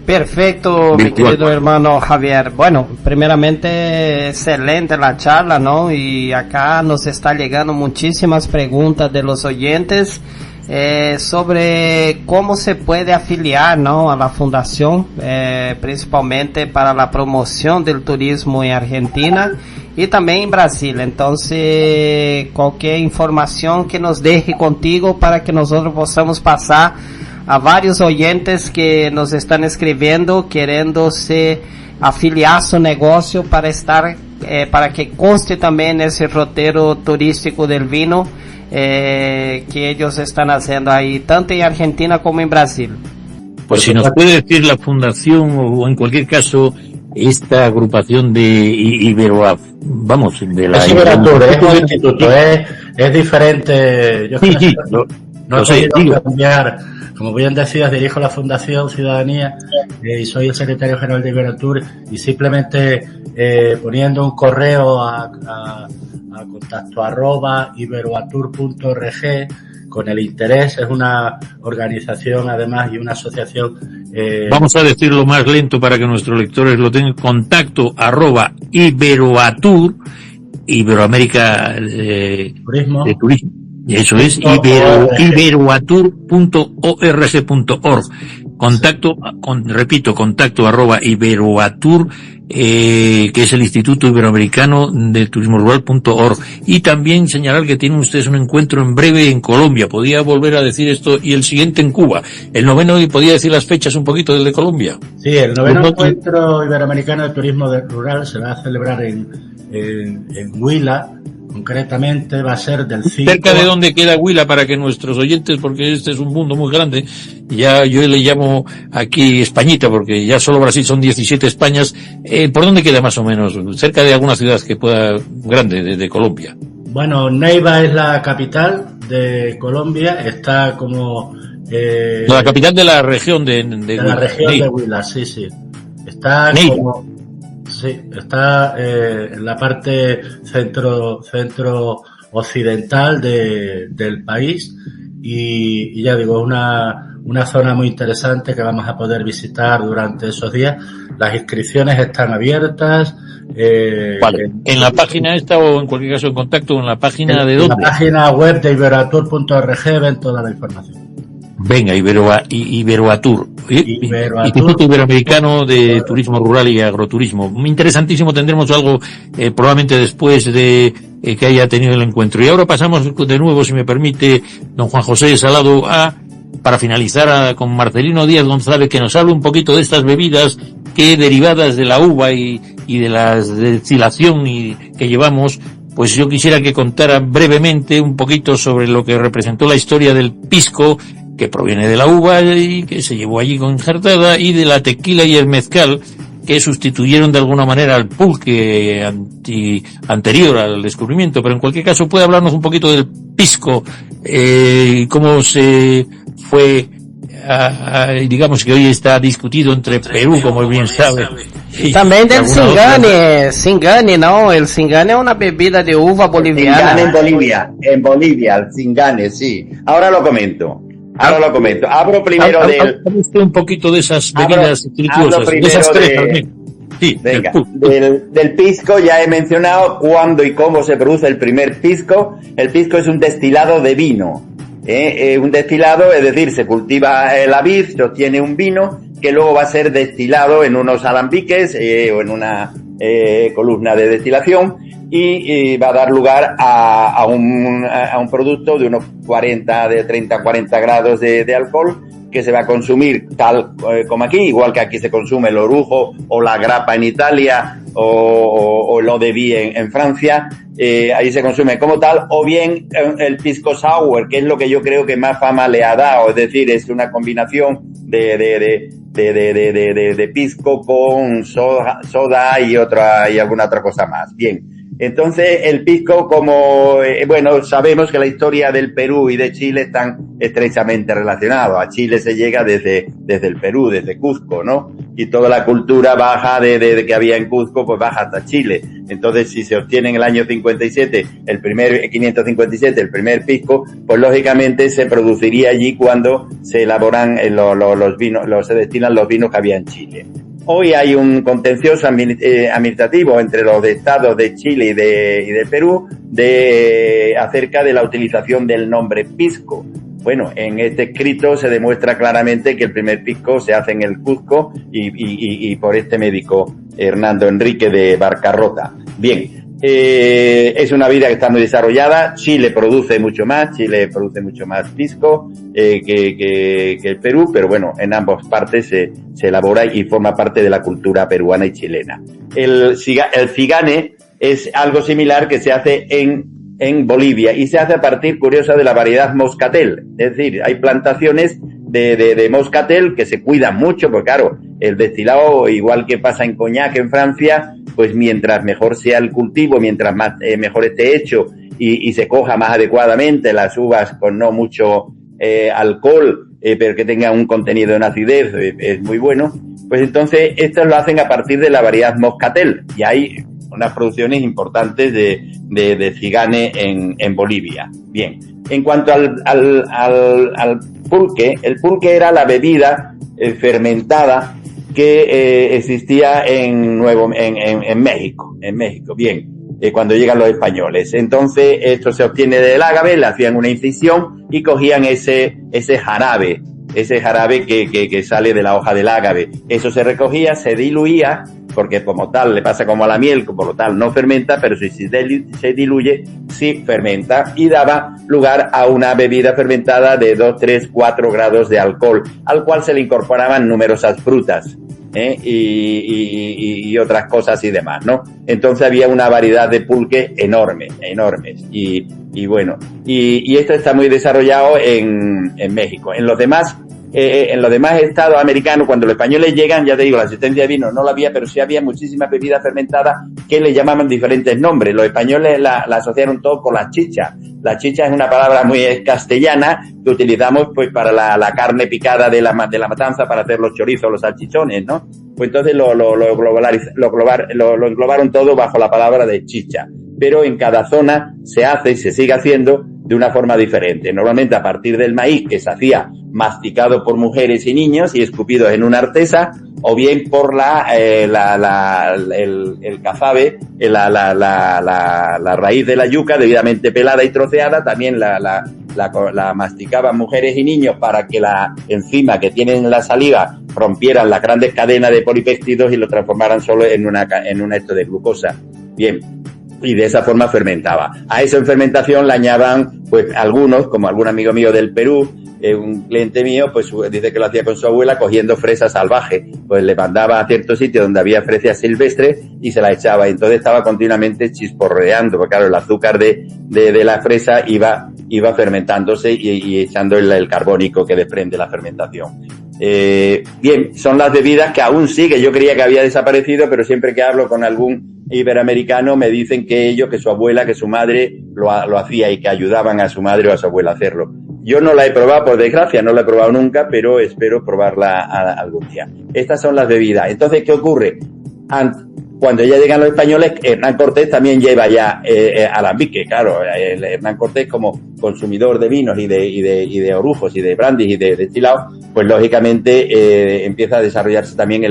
Perfecto, mi querido hermano Javier. Bueno, primeramente, excelente la charla, ¿no? Y acá nos está llegando muchísimas preguntas de los oyentes sobre cómo se puede afiliar, ¿no?, a la fundación, principalmente para la promoción del turismo en Argentina y también en Brasil. Entonces, cualquier información que nos deje contigo para que nosotros podamos pasar a varios oyentes que nos están escribiendo queriéndose afiliar a su negocio para estar, para que conste también ese roteiro turístico del vino que ellos están haciendo ahí, tanto en Argentina como en Brasil. Pues si nos puede decir la fundación o en cualquier caso esta agrupación de Iberoaf, vamos, de la Iberatur, es un instituto, es diferente. Yo sí, no sé, cambiar. Como bien decías, dirijo la Fundación Ciudadanía y soy el secretario general de Iberatur, y simplemente poniendo un correo a contacto @iberoatur.org con el interés. Es una organización además y una asociación. Vamos a decirlo más lento para que nuestros lectores lo tengan. Contacto @Iberoatur, Iberoamérica Turismo. de Turismo. Eso es iberoatur.org.org. Contacto @Iberoatur, que es el Instituto Iberoamericano de Turismo Rural.org. Y también señalar que tienen ustedes un encuentro en breve en Colombia. Podía volver a decir esto, y el siguiente en Cuba. El noveno, y podía decir las fechas un poquito del de Colombia. Sí, el noveno encuentro iberoamericano de turismo rural se va a celebrar en Huila. Concretamente va a ser del 5... ¿Cerca de dónde queda Huila para que nuestros oyentes, porque este es un mundo muy grande, ya yo le llamo aquí Españita, porque ya solo Brasil son 17 Españas, ¿por dónde queda más o menos? ¿Cerca de alguna ciudad que pueda, grande, de Colombia? Bueno, Neiva es la capital de Colombia, está como... la capital de la región de Huila. La región de Huila, sí. Está Neiva. como... Sí, está en la parte centro occidental del país, y ya digo, una zona muy interesante que vamos a poder visitar durante esos días. Las inscripciones están abiertas. Vale. ¿En la página esta o en cualquier caso en contacto en la página de dónde? En la página web de iberoatur.org ven toda la información. Venga, Iberoatur, Instituto Iberoamericano de Turismo Rural y Agroturismo. Interesantísimo, tendremos algo probablemente después de que haya tenido el encuentro. Y ahora pasamos de nuevo, si me permite, don Juan José Salado, para finalizar con Marcelino Díaz González, que nos hable un poquito de estas bebidas que, derivadas de la uva y de la destilación que llevamos. Pues yo quisiera que contara brevemente un poquito sobre lo que representó la historia del pisco, que proviene de la uva y que se llevó allí injertada, y de la tequila y el mezcal, que sustituyeron de alguna manera al pulque anterior al descubrimiento. Pero en cualquier caso puede hablarnos un poquito del pisco, cómo se fue, digamos que hoy está discutido entre Perú, como bien sabe. Y también del Singane, ¿no? El Singane es una bebida de uva boliviana. Singane en Bolivia, el Singane, sí. Ahora lo comento. Abro primero un poquito de esas bebidas espirituosas, de esas tres también. Sí, venga, del pisco ya he mencionado cuándo y cómo se produce el primer pisco. El pisco es un destilado de vino. Un destilado, es decir, se cultiva la vid, se obtiene un vino que luego va a ser destilado en unos alambiques o en una columna de destilación, y va a dar lugar a un producto de unos 30 a 40 grados de alcohol, que se va a consumir tal como aquí, igual que aquí se consume el orujo o la grappa en Italia, o l'eau de vie en Francia, ahí se consume como tal, o bien el pisco sour, que es lo que yo creo que más fama le ha dado, es decir, es una combinación de pisco con soda y alguna otra cosa más. Bien. Entonces, el pisco, como, bueno, sabemos que la historia del Perú y de Chile están estrechamente relacionados. A Chile se llega desde el Perú, desde Cusco, ¿no? Y toda la cultura baja de que había en Cusco, pues baja hasta Chile. Entonces, si se obtiene en el año 557 el primer pisco, pues lógicamente se produciría allí cuando se elaboran los vinos, se destilan los vinos que había en Chile. Hoy hay un contencioso administrativo entre los estados de Chile y de Perú acerca de la utilización del nombre pisco. Bueno, en este escrito se demuestra claramente que el primer pisco se hace en el Cusco y por este médico Hernando Enrique de Barcarrota. Bien. Es una vida que está muy desarrollada. Chile produce mucho más pisco que el Perú, pero bueno, en ambas partes se elabora y forma parte de la cultura peruana y chilena. El cigane es algo similar que se hace en Bolivia y se hace a partir, curiosa, de la variedad moscatel. Es decir, hay plantaciones de moscatel que se cuidan mucho, porque claro, el destilado, igual que pasa en coñac en Francia, pues mientras mejor sea el cultivo, mientras más mejor esté hecho y se coja más adecuadamente las uvas con no mucho alcohol, pero que tenga un contenido en acidez, es muy bueno, pues entonces estos lo hacen a partir de la variedad moscatel y hay unas producciones importantes de cigane en Bolivia. Bien, en cuanto al pulque, el pulque era la bebida fermentada que existía en México. Bien, cuando llegan los españoles. Entonces, esto se obtiene del ágave, le hacían una incisión y cogían ese jarabe que sale de la hoja del ágave. Eso se recogía, se diluía, porque como tal le pasa como a la miel, por lo tal no fermenta, pero si se diluye, sí fermenta y daba lugar a una bebida fermentada de 2, 3, 4 grados de alcohol, al cual se le incorporaban numerosas frutas, y otras cosas y demás, ¿no? Entonces había una variedad de pulque enormes, y bueno, y esto está muy desarrollado en México. En los demás estados americanos, cuando los españoles llegan, ya te digo, la existencia de vino no la había, pero sí había muchísimas bebidas fermentadas que le llamaban diferentes nombres. Los españoles la asociaron todo con la chicha. La chicha es una palabra muy castellana que utilizamos pues para la carne picada de la matanza para hacer los chorizos, los salchichones, ¿no? Pues entonces lo englobaron todo bajo la palabra de chicha. Pero en cada zona se hace y se sigue haciendo de una forma diferente. Normalmente a partir del maíz, que se hacía masticado por mujeres y niños y escupidos en una artesa, o bien por el cazabe, la raíz de la yuca debidamente pelada y troceada, también la masticaban mujeres y niños para que la enzima que tienen en la saliva rompieran las grandes cadenas de polipéptidos y lo transformaran solo en un esto de glucosa. Bien. Y de esa forma fermentaba. A eso en fermentación le añadan, pues, algunos, como algún amigo mío del Perú, un cliente mío, pues, dice que lo hacía con su abuela cogiendo fresas salvajes. Pues le mandaba a cierto sitio donde había fresas silvestres y se la echaba. Y entonces estaba continuamente chisporreando, porque claro, el azúcar de la fresa iba fermentándose y echando el carbónico que desprende la fermentación. Bien, son las bebidas que aún sigue. Yo creía que había desaparecido, pero siempre que hablo con algún iberoamericano me dicen que su abuela, que su madre lo hacía y que ayudaban a su madre o a su abuela a hacerlo. Yo no la he probado, por desgracia, no la he probado nunca, pero espero probarla algún día. Estas son las bebidas. Entonces, ¿qué ocurre? Cuando ya llegan los españoles, Hernán Cortés también lleva ya alambique, claro. Hernán Cortés, como consumidor de vinos y de orujos y de brandis y de destilados, pues lógicamente empieza a desarrollarse también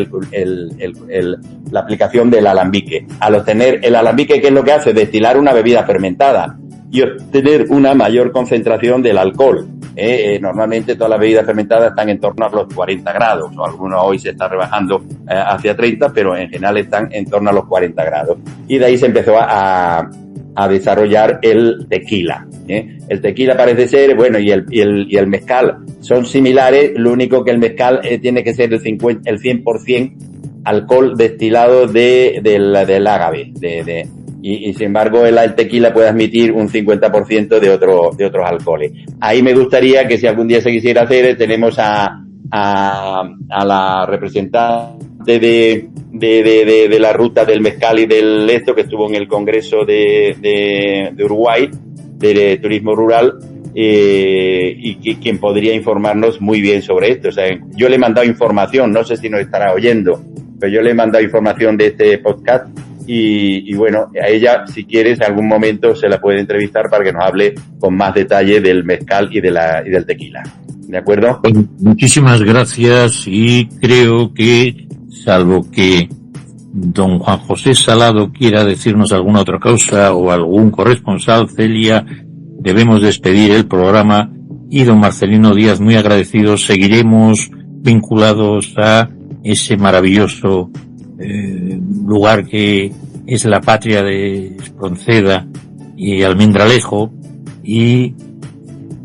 la aplicación del alambique. Al obtener el alambique, ¿qué es lo que hace? Destilar una bebida fermentada y obtener una mayor concentración del alcohol. Normalmente todas las bebidas fermentadas están en torno a los 40 grados, o algunos hoy se está rebajando hacia 30, pero en general están en torno a los 40 grados. Y de ahí se empezó a desarrollar el tequila. El tequila parece ser, bueno, y el mezcal son similares, lo único que el mezcal tiene que ser el 100% alcohol destilado del ágave, y sin embargo el tequila puede admitir un 50% de otros alcoholes. Ahí me gustaría que si algún día se quisiera hacer, tenemos a la representante de la ruta del mezcal y del esto, que estuvo en el Congreso de Uruguay, de turismo rural, y quien podría informarnos muy bien sobre esto. O sea, yo le he mandado información, no sé si nos estará oyendo, pero yo le he mandado información de este podcast y bueno, a ella, si quieres, en algún momento se la puede entrevistar para que nos hable con más detalle del mezcal y del tequila. ¿De acuerdo? Muchísimas gracias, y creo que, salvo que don Juan José Salado quiera decirnos alguna otra cosa o algún corresponsal, Celia, debemos despedir el programa, y don Marcelino Díaz, muy agradecidos, seguiremos vinculados a ese maravilloso lugar que es la patria de Espronceda y Almendralejo, y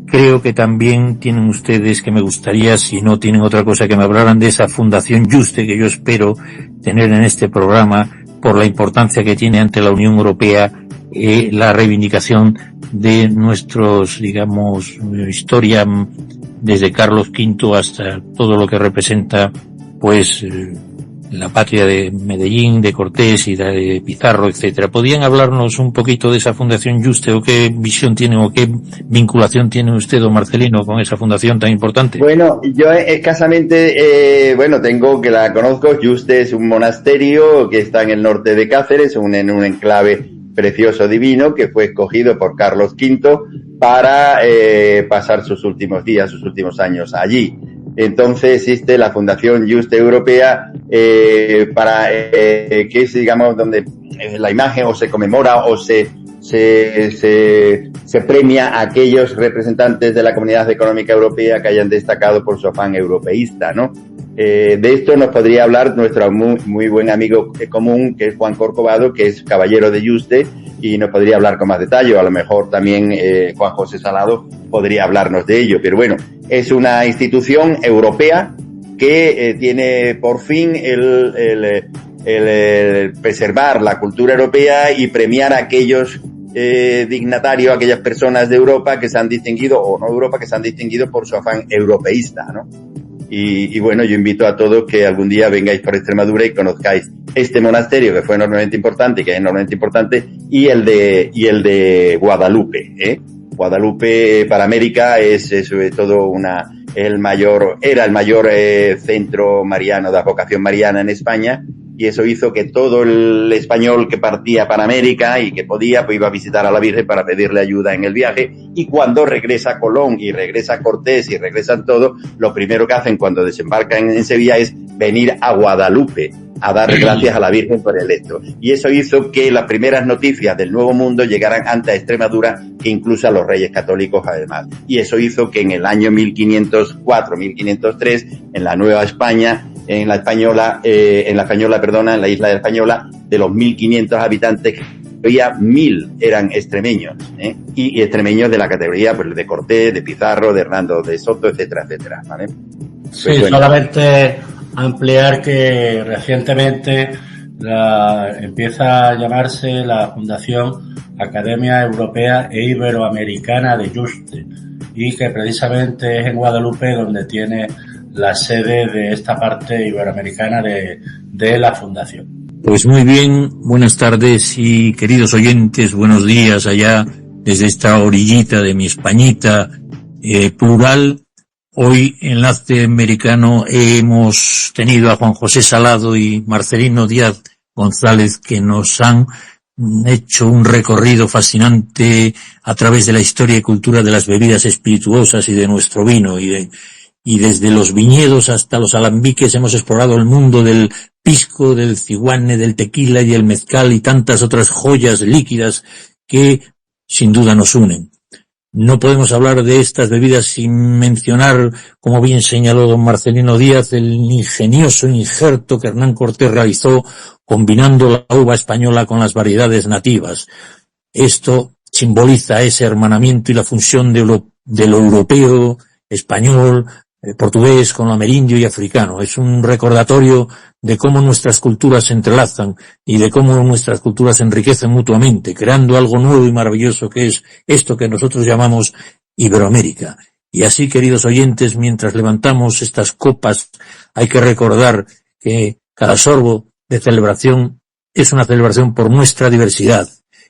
creo que también tienen ustedes, que me gustaría, si no tienen otra cosa, que me hablaran de esa Fundación Juste, que yo espero tener en este programa, por la importancia que tiene ante la Unión Europea la reivindicación de nuestros, digamos, historia desde Carlos V hasta todo lo que representa, pues, la patria de Medellín, de Cortés y de Pizarro, etcétera. ¿Podrían hablarnos un poquito de esa Fundación Juste, o qué visión tiene o qué vinculación tiene usted, don Marcelino, con esa fundación tan importante? Bueno, yo escasamente, tengo que la conozco. Juste es un monasterio que está en el norte de Cáceres, en un enclave precioso, divino, que fue escogido por Carlos V para pasar sus últimos últimos años allí. Entonces existe la Fundación Juste Europea, que es, digamos, donde la imagen o se conmemora o se premia a aquellos representantes de la Comunidad Económica Europea que hayan destacado por su afán europeísta, ¿no? De esto nos podría hablar nuestro muy buen amigo común, que es Juan Corcovado, que es caballero de Juste, y nos podría hablar con más detalle, o a lo mejor también Juan José Salado podría hablarnos de ello. Pero bueno, es una institución europea que tiene por fin el preservar la cultura europea y premiar a aquellos dignatarios, aquellas personas de Europa que se han distinguido, o no Europa, que se han distinguido por su afán europeísta, ¿no? Y bueno, yo invito a todos que algún día vengáis por Extremadura y conozcáis este monasterio, que fue enormemente importante, que es enormemente importante, y el de Guadalupe, Guadalupe para América era el mayor centro mariano de advocación mariana en España, y eso hizo que todo el español que partía para América y que podía, pues iba a visitar a la Virgen para pedirle ayuda en el viaje. Y cuando regresa Colón y regresa Cortés y regresan todos, lo primero que hacen cuando desembarcan en Sevilla es venir a Guadalupe a dar gracias a la Virgen por el esto. Y eso hizo que las primeras noticias del Nuevo Mundo llegaran antes a Extremadura que incluso a los reyes católicos, además. Y eso hizo que en el año 1504, 1503, en la Nueva España, en la isla de la Española, de los 1.500 habitantes, había 1.000 eran extremeños, y extremeños de la categoría, pues, de Cortés, de Pizarro, de Hernando de Soto, etcétera, etcétera, ¿vale? Pues, sí, bueno. Solamente ampliar que recientemente empieza a llamarse la Fundación Academia Europea e Iberoamericana de Juste, y que precisamente es en Guadalupe donde tiene la sede de esta parte iberoamericana de la Fundación. Pues muy bien, buenas tardes y queridos oyentes, buenos días allá desde esta orillita de mi Españita plural. Hoy en Enlace Americano hemos tenido a Juan José Salado y Marcelino Díaz González, que nos han hecho un recorrido fascinante a través de la historia y cultura de las bebidas espirituosas y de nuestro vino, y desde los viñedos hasta los alambiques hemos explorado el mundo del pisco, del ciguane, del tequila y del mezcal y tantas otras joyas líquidas que sin duda nos unen. No podemos hablar de estas bebidas sin mencionar, como bien señaló don Marcelino Díaz, el ingenioso injerto que Hernán Cortés realizó combinando la uva española con las variedades nativas. Esto simboliza ese hermanamiento y la función de lo europeo, español, portugués con lo amerindio y africano. Es un recordatorio de cómo nuestras culturas se entrelazan y de cómo nuestras culturas se enriquecen mutuamente, creando algo nuevo y maravilloso que es esto que nosotros llamamos Iberoamérica. Y así, queridos oyentes, mientras levantamos estas copas, hay que recordar que cada sorbo de celebración es una celebración por nuestra diversidad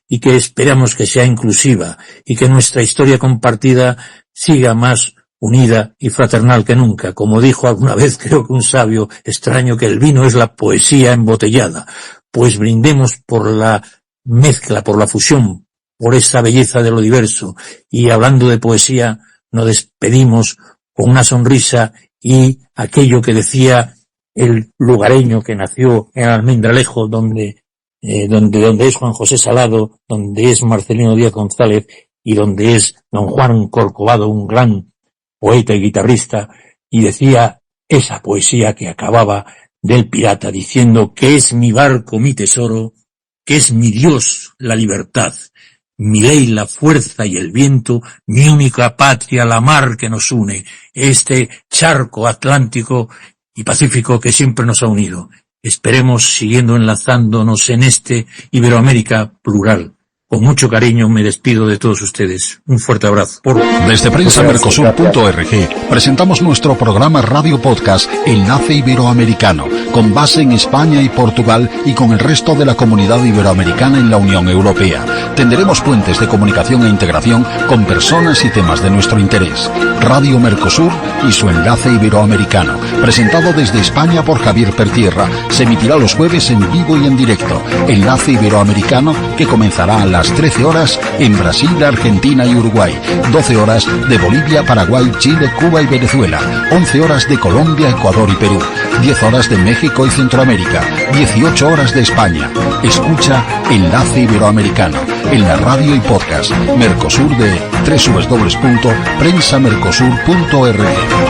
y que esperamos que sea inclusiva y que nuestra historia compartida siga más unida y fraternal que nunca. Como dijo alguna vez, creo que un sabio extraño, que el vino es la poesía embotellada. Pues brindemos por la mezcla, por la fusión, por esa belleza de lo diverso. Y hablando de poesía, nos despedimos con una sonrisa y aquello que decía el lugareño que nació en Almendralejo, donde es Juan José Salado, donde es Marcelino Díaz González y donde es don Juan Corcovado, un gran poeta y guitarrista, y decía esa poesía que acababa del pirata diciendo que es mi barco mi tesoro, que es mi Dios la libertad, mi ley la fuerza y el viento, mi única patria la mar que nos une, este charco atlántico y pacífico que siempre nos ha unido. Esperemos siguiendo enlazándonos en este Iberoamérica plural. Con mucho cariño me despido de todos ustedes. Un fuerte abrazo. Desde prensamercosur.org presentamos nuestro programa Radio Podcast Enlace Iberoamericano, con base en España y Portugal y con el resto de la comunidad iberoamericana en la Unión Europea. Tendremos puentes de comunicación e integración con personas y temas de nuestro interés. Radio Mercosur y su Enlace Iberoamericano, presentado desde España por Javier Pertierra, se emitirá los jueves en vivo y en directo. Enlace Iberoamericano, que comenzará a las 13 horas en Brasil, Argentina y Uruguay, 12 horas de Bolivia, Paraguay, Chile, Cuba y Venezuela, 11 horas de Colombia, Ecuador y Perú, 10 horas de México y Centroamérica, 18 horas de España. Escucha Enlace Iberoamericano en la radio y podcast Mercosur de www.prensamercosur.org.